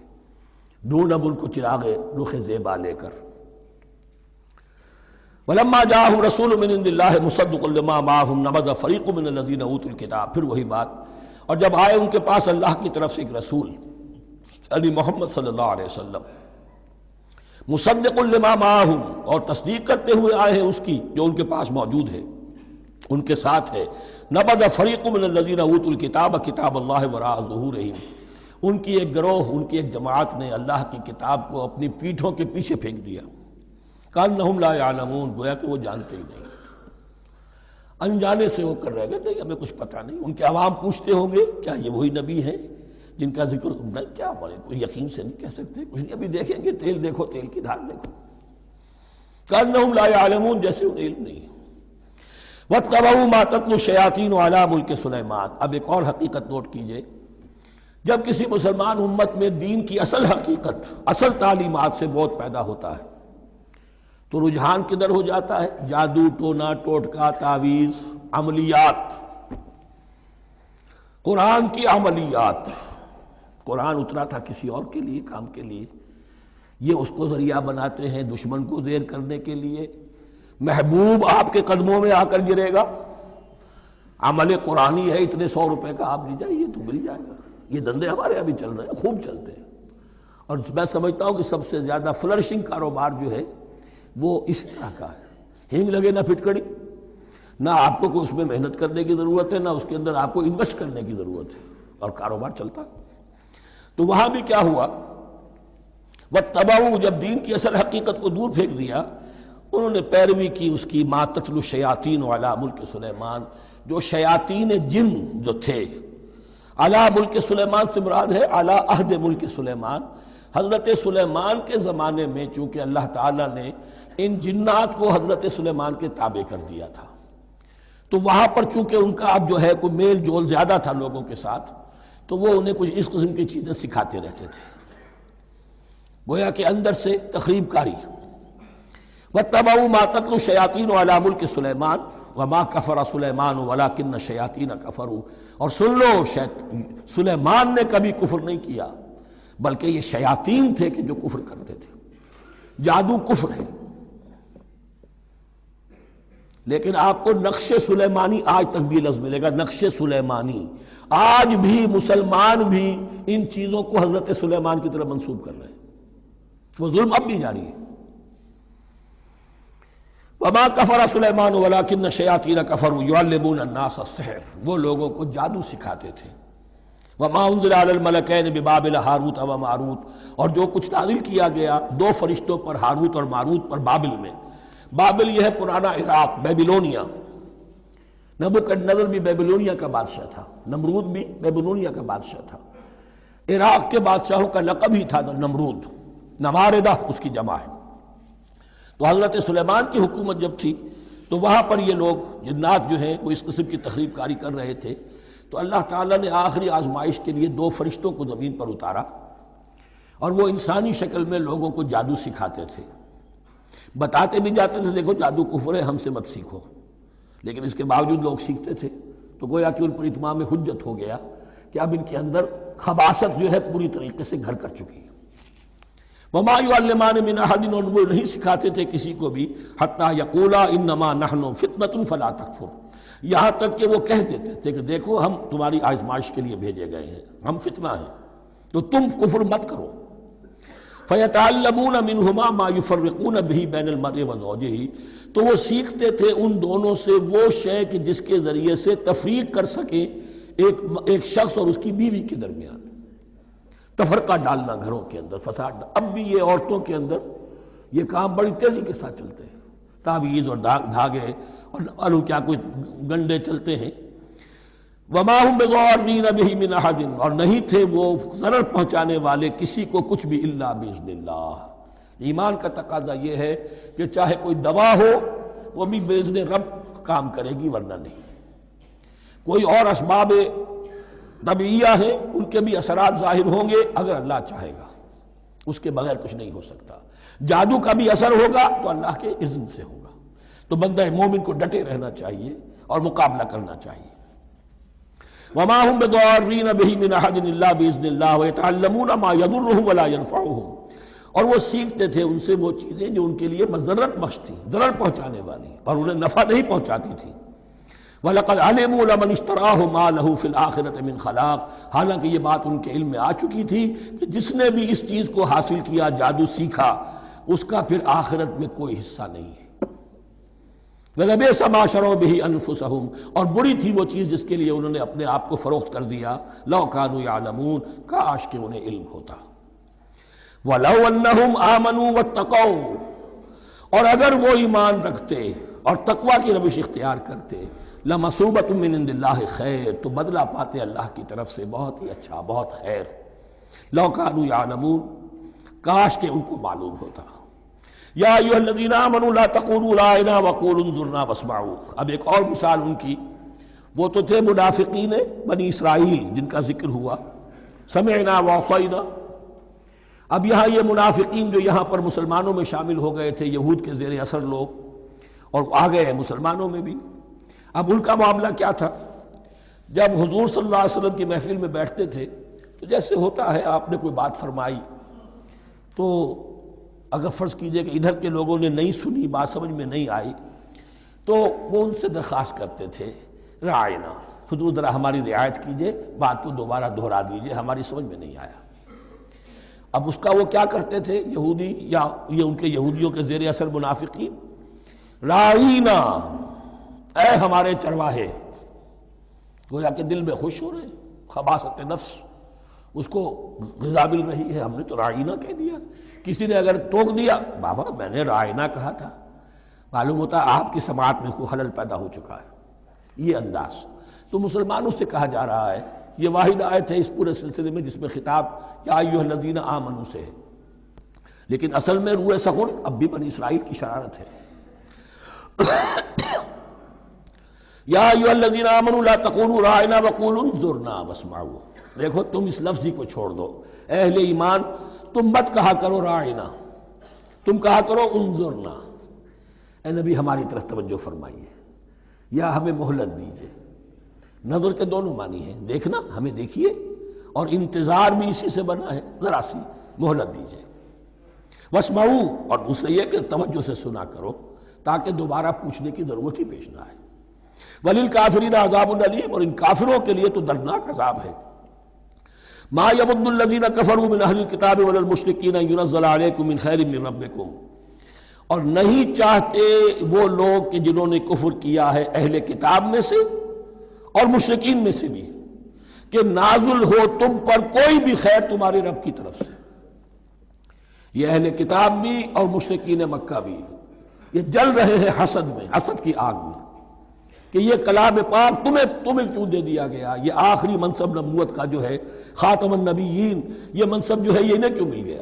ڈھونڈ اب ان کو چراغ رخ زیبا لے کر۔ وَلَمَّا جَاءَهُمْ رَسُولٌ مِّنْ عِندِ اللَّهِ مُصَدِّقٌ لِّمَا مَعَهُمْ نَبَذَ فَرِيقٌ مِّنَ الَّذِينَ أُوتُوا الْكِتَابَ، پھر وہی بات، اور جب آئے ان کے پاس اللہ کی طرف سے ایک رسول یعنی محمد صلی اللہ علیہ وسلم، مصدق لما معہم، اور تصدیق کرتے ہوئے آئے ہیں اس کی جو ان کے پاس موجود ہے، ان کے ساتھ ہے، نبذ فریق من الذین اوتوا الکتاب کتاب اللہ وراء ظہورہم، ان کی ایک گروہ، ان کی ایک جماعت نے اللہ کی کتاب کو اپنی پیٹھوں کے پیچھے پھینک دیا، کأنہم لا یعلمون، گویا کہ وہ جانتے ہی نہیں، انجانے سے ہو کر رہ گئے، نہیں ہمیں کچھ پتہ نہیں۔ ان کے عوام پوچھتے ہوں گے کیا یہ وہی نبی ہیں جن کا ذکر نہیں، کیا بولے، کوئی یقین سے نہیں کہہ سکتے، کچھ نہیں، ابھی دیکھیں گے، تیل دیکھو، تیل کی دھار دیکھو، کأنہم لا یعلمون، جیسے انہیں علم نہیں۔ وَاتَّبَعُوا مَا تَتْلُو الشَّيَاطِینُ عَلَىٰ مُلْکِ سُلَیمان، اب ایک اور حقیقت نوٹ کیجئے، جب کسی مسلمان امت میں دین کی اصل حقیقت، اصل تعلیمات سے بہت پیدا ہوتا ہے تو رجحان کدھر ہو جاتا ہے؟ جادو، ٹونا، ٹوٹکا، تعویذ، عملیات، قرآن کی عملیات۔ قرآن اترا تھا کسی اور کے لیے، کام کے لیے، یہ اس کو ذریعہ بناتے ہیں دشمن کو زیر کرنے کے لیے۔ محبوب آپ کے قدموں میں آ کر گرے گا، عمل قرآنی ہے، اتنے 100 روپے کا آپ لے جائیے تو مل جائے گا۔ یہ دندے ہمارے ابھی چل رہے ہیں، خوب چلتے ہیں، اور میں سمجھتا ہوں کہ سب سے زیادہ فلرشنگ کاروبار جو ہے وہ اس طرح کا ہے۔ ہینگ لگے نہ پھٹکڑی، نہ آپ کو کوئی اس میں محنت کرنے کی ضرورت ہے، نہ اس کے اندر آپ کو انویسٹ کرنے کی ضرورت ہے، اور کاروبار چلتا۔ تو وہاں بھی کیا ہوا، وَاتَّبَعُوا، جب دین کی اصل حقیقت کو دور پھینک دیا، انہوں نے پیروی کی اس کی، مَا تَتْلُو الشَّيَاطِینُ عَلَىٰ مُلْکِ سُلَیمان، جو شیاطین جن جو تھے، عَلَىٰ مُلْکِ سُلَیمان سے مراد ہے عَلَىٰ عہد ملک سلیمان، حضرت سلیمان کے زمانے میں چونکہ اللہ تعالیٰ نے ان جنات کو حضرت سلیمان کے تابع کر دیا تھا، تو وہاں پر چونکہ ان کا اب جو ہے کوئی میل جول زیادہ تھا لوگوں کے ساتھ، تو وہ انہیں کچھ اس قسم کی چیزیں سکھاتے رہتے تھے، گویا کہ اندر سے تخریب کاری۔ وَاتَّبَعُوا مَا تَتْلُو الشَّيَاطِینُ عَلَىٰ مُلْکِ سُلَیمان وَمَا كَفَرَ سُلَیمَانُ وَلَٰكِنَّ الشَّيَاطِینَ كَفَرُوا، اور سن لو، سلیمان نے کبھی کفر نہیں کیا، بلکہ یہ شیاطین تھے کہ جو کفر کرتے تھے۔ جادو کفر ہے، لیکن آپ کو نقش سلیمانی آج تک بھی لفظ ملے گا، نقش سلیمانی، آج بھی مسلمان بھی ان چیزوں کو حضرت سلیمان کی طرف منسوب کر رہے ہیں، وہ ظلم اب بھی جاری ہے۔ وَمَا كَفَرَ سُلَيْمَانُ وَلَٰكِنَّ الشَّيَاطِينَ كَفَرُوا يُعَلِّمُونَ النَّاسَ السِّحْرَ، وہ لوگوں کو جادو سکھاتے تھے۔ وَمَا أُنزِلَ عَلَى الْمَلَكَيْنِ بِبَابِلَ ہاروت وَمَاروت، اور جو کچھ نازل کیا گیا 2 فرشتوں پر، ہاروت اور ماروت پر، بابل میں۔ بابل یہ ہے پرانا عراق، بیبلونیا، نبوکدنضر بھی بیبلونیا کا بادشاہ تھا، نمرود بھی بیبلونیا کا بادشاہ تھا، عراق کے بادشاہوں کا لقب ہی تھا نمرود، نماردہ اس کی جمع ہے۔ تو حضرت سلیمان کی حکومت جب تھی تو وہاں پر یہ لوگ جنات جو ہیں وہ اس قسم کی تخریب کاری کر رہے تھے، تو اللہ تعالیٰ نے آخری آزمائش کے لیے 2 فرشتوں کو زمین پر اتارا، اور وہ انسانی شکل میں لوگوں کو جادو سکھاتے تھے، بتاتے بھی جاتے تھے دیکھو جادو کفر ہے، ہم سے مت سیکھو، لیکن اس کے باوجود لوگ سیکھتے تھے، تو گویا کہ ان پر اتمام حجت ہو گیا کہ اب ان کے اندر خباثت جو ہے پوری طریقے سے گھر کر چکی ہے۔ وَمَا يُعَلِّمَانِ مِنْ أَحَدٍ، اور وہ نہیں سکھاتے تھے کسی کو بھی، حَتَّى يَقُولَا إِنَّمَا نَحْنُ فِتْنَةٌ فَلَا تَكْفُرْ، یہاں تک کہ وہ کہہ دیتے تھے کہ دیکھو ہم تمہاری آزمائش کے لیے بھیجے گئے ہیں، ہم فتنہ ہیں، تو تم کفر مت کرو۔ فَيَتَعَلَّمُونَ مِنْهُمَا مَا يُفَرِّقُونَ بِهِ بَيْنَ الْمَرْءِ وَزَوْجِهِ، تو وہ سیکھتے تھے ان دونوں سے وہ شے کہ جس کے ذریعے سے تفریق کر سکیں ایک شخص اور اس کی بیوی کے درمیان، تفرقہ ڈالنا گھروں کے اندر، فساد۔ اب بھی یہ عورتوں کے اندر یہ کام بڑی تیزی کے ساتھ چلتے ہیں، تعویذ اور دھاگے اور کیا کوئی گنڈے چلتے ہیں۔ وما هم بضارین بہ من احد، اور نہیں تھے وہ ضرر پہنچانے والے کسی کو کچھ بھی الا باذن اللہ۔ ایمان کا تقاضا یہ ہے کہ چاہے کوئی دوا ہو وہ بھی باذن رب کام کرے گی، ورنہ نہیں۔ کوئی اور اسباب طبیعیہ ہیں، ان کے بھی اثرات ظاہر ہوں گے اگر اللہ چاہے گا، اس کے بغیر کچھ نہیں ہو سکتا۔ جادو کا بھی اثر ہوگا تو اللہ کے اذن سے ہوگا۔ تو بندہ مومن کو ڈٹے رہنا چاہیے اور مقابلہ کرنا چاہیے۔ وما هم بضارین بہ من احد الا باذن اللہ ویتعلمون ما یضرهم ولا ينفعهم، اور وہ سیکھتے تھے ان سے وہ چیزیں جو ان کے لیے مضرت بخش تھی، ضرر پہنچانے والی، اور انہیں نفع نہیں پہنچاتی تھی۔ وَلَقَدْ عَلِمُوا لَمَنِ اشْتَرَاهُ مَا لَهُ فِي الْآخِرَةِ مِنْ خَلَاقٍ، حالانکہ یہ بات ان کے علم میں آ چکی تھی کہ جس نے بھی اس چیز کو حاصل کیا، جادو سیکھا، اس کا پھر آخرت میں کوئی حصہ نہیں ہے۔ وَلَبِئْسَ مَا شَرَوْا بِهِ أَنفُسَهُمْ، اور بری تھی وہ چیز جس کے لیے انہوں نے اپنے آپ کو فروخت کر دیا۔ لَوْ كَانُوا يَعْلَمُونَ، کاش کہ انہیں علم ہوتا۔ وَلَوْ أَنَّهُمْ آمَنُوا وَاتَّقَوْا، اور اگر وہ ایمان رکھتے اور تقوی کی روش اختیار کرتے، لَمَثُوبَةٌ مِّنْ عِندِ اللَّهِ خَيْرٌ، تو بدلہ پاتے اللہ کی طرف سے بہت ہی اچھا، بہت خیر۔ لَوْ كَانُوا يَعْلَمُونَ، کاش کہ ان کو معلوم ہوتا۔ یا ایھا الذین آمنوا لا تقولوا رأینا وقولوا انظرنا واسمعوا، اب ایک اور مثال ان کی، وہ تو تھے منافقین بنی اسرائیل جن کا ذکر ہوا، سمعنا وعصینا۔ اب یہاں یہ منافقین جو یہاں پر مسلمانوں میں شامل ہو گئے تھے، یہود کے زیر اثر لوگ، اور آ گئے ہیں مسلمانوں میں بھی۔ اب ان کا معاملہ کیا تھا؟ جب حضور صلی اللہ علیہ وسلم کی محفل میں بیٹھتے تھے تو جیسے ہوتا ہے، آپ نے کوئی بات فرمائی تو اگر فرض کیجئے کہ ادھر کے لوگوں نے نہیں سنی، بات سمجھ میں نہیں آئی، تو وہ ان سے درخواست کرتے تھے رعاینا، حضور ذرا ہماری رعایت کیجئے، بات کو دوبارہ دہرا دیجئے، ہماری سمجھ میں نہیں آیا۔ اب اس کا وہ کیا کرتے تھے یہودی، یا یہ ان کے یہودیوں کے زیر اثر منافقین، رعاینا، اے ہمارے چرواہے، گویا کہ دل میں خوش ہو رہے ہیں، خباثت نفس اس کو غذا مل رہی ہے، ہم نے تو رعاینا کہہ دیا۔ کسی نے اگر ٹوک دیا، بابا میں نے رعاینا کہا تھا، معلوم ہوتا ہے آپ کی سماعت میں کوئی خلل پیدا ہو چکا ہے، یہ انداز۔ تو مسلمانوں سے کہا جا رہا ہے، یہ واحد آیت ہے اس پورے سلسلے میں جس میں خطاب یا ایھا الذین آمنوا سے ہے، لیکن اصل میں روح سخن اب بھی بنی اسرائیل کی شرارت ہے۔ یا ایھا الذین آمنوا لا تقولوا رأینا وقولوا انظرنا واسمعوا، دیکھو تم اس لفظ کو چھوڑ دو، اے اہل ایمان تم مت کہا کرو رعاینا، تم کہا کرو انظرنا، اے نبی ہماری طرف توجہ فرمائیے، یا ہمیں مہلت دیجیے۔ نظر کے دونوں معنی ہیں، دیکھنا، ہمیں دیکھیے، اور انتظار بھی اسی سے بنا ہے، ذرا سی مہلت دیجیے۔ واسمعوا، اور دوسرے یہ کہ توجہ سے سنا کرو تاکہ دوبارہ پوچھنے کی ضرورت ہی پیش نہ آئے۔ وللکافرین عذاب علیم، اور ان کافروں کے لیے تو دردناک عذاب ہے۔ ما یود الذین کفروا من اہل الکتاب ولا المشرکین ان ینزل علیکم من خیر من ربکم، اور نہیں چاہتے وہ لوگ کہ جنہوں نے کفر کیا ہے اہل کتاب میں سے اور مشرکین میں سے بھی، کہ نازل ہو تم پر کوئی بھی خیر تمہارے رب کی طرف سے۔ یہ اہل کتاب بھی اور مشرکین مکہ بھی، یہ جل رہے ہیں حسد میں، حسد کی آگ میں، کہ یہ کلام پاک تمہیں کیوں دے دیا گیا، یہ آخری منصب نبوت کا جو ہے خاتم النبیین، یہ منصب جو ہے یہ انہیں کیوں مل گیا۔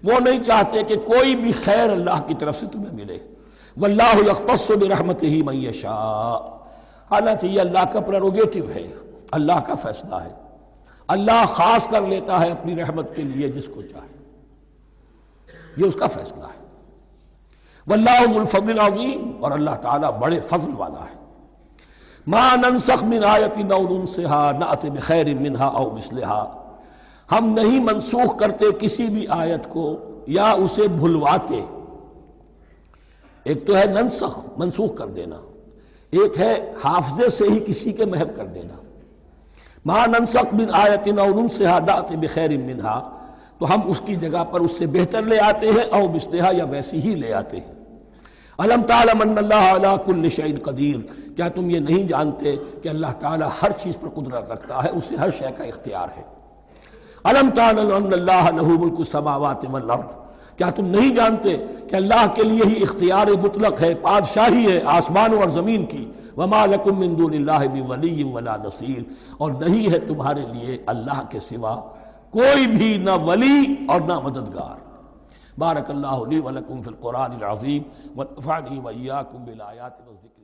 وہ نہیں چاہتے کہ کوئی بھی خیر اللہ کی طرف سے تمہیں ملے۔ واللہ یختص برحمتہ من یشاء، حالانکہ یہ اللہ کا پریروگیٹو ہے، اللہ کا فیصلہ ہے، اللہ خاص کر لیتا ہے اپنی رحمت کے لیے جس کو چاہے، یہ اس کا فیصلہ ہے۔ واللہ ذو الفضل العظیم، اور اللہ تعالیٰ بڑے فضل والا ہے۔ ما ننسخ من آیت او ننسها نأت بخیر منہا او مثلہا، ہم نہیں منسوخ کرتے کسی بھی آیت کو یا اسے بھلواتے۔ ایک تو ہے ننسخ، منسوخ کر دینا، ایک ہے حافظے سے ہی کسی کے محو کر دینا۔ ما ننسخ من آیت او ننسها نأت بخیر منہا، تو ہم اس کی جگہ پر اس سے بہتر لے آتے ہیں، او مثلہا، یا ویسی ہی لے آتے ہیں۔ الم تعلم ان اللہ علی کل شیء قدیر، کیا تم یہ نہیں جانتے کہ اللہ تعالیٰ ہر چیز پر قدرت رکھتا ہے، اسے ہر شے کا اختیار ہے۔ الم تعلم ان اللہ لہ ملک السماوات والارض، کیا تم نہیں جانتے کہ اللہ کے لیے ہی اختیار مطلق ہے، بادشاہی ہے آسمانوں اور زمین کی۔ وما لکم من دون اللہ من ولی ولا نصیر، اور نہیں ہے تمہارے لیے اللہ کے سوا کوئی بھی نہ ولی اور نہ مددگار۔ بارک اللہ لی ولکم فی القرآن العظیم ونفعنی وإیاکم بالآیات والذکر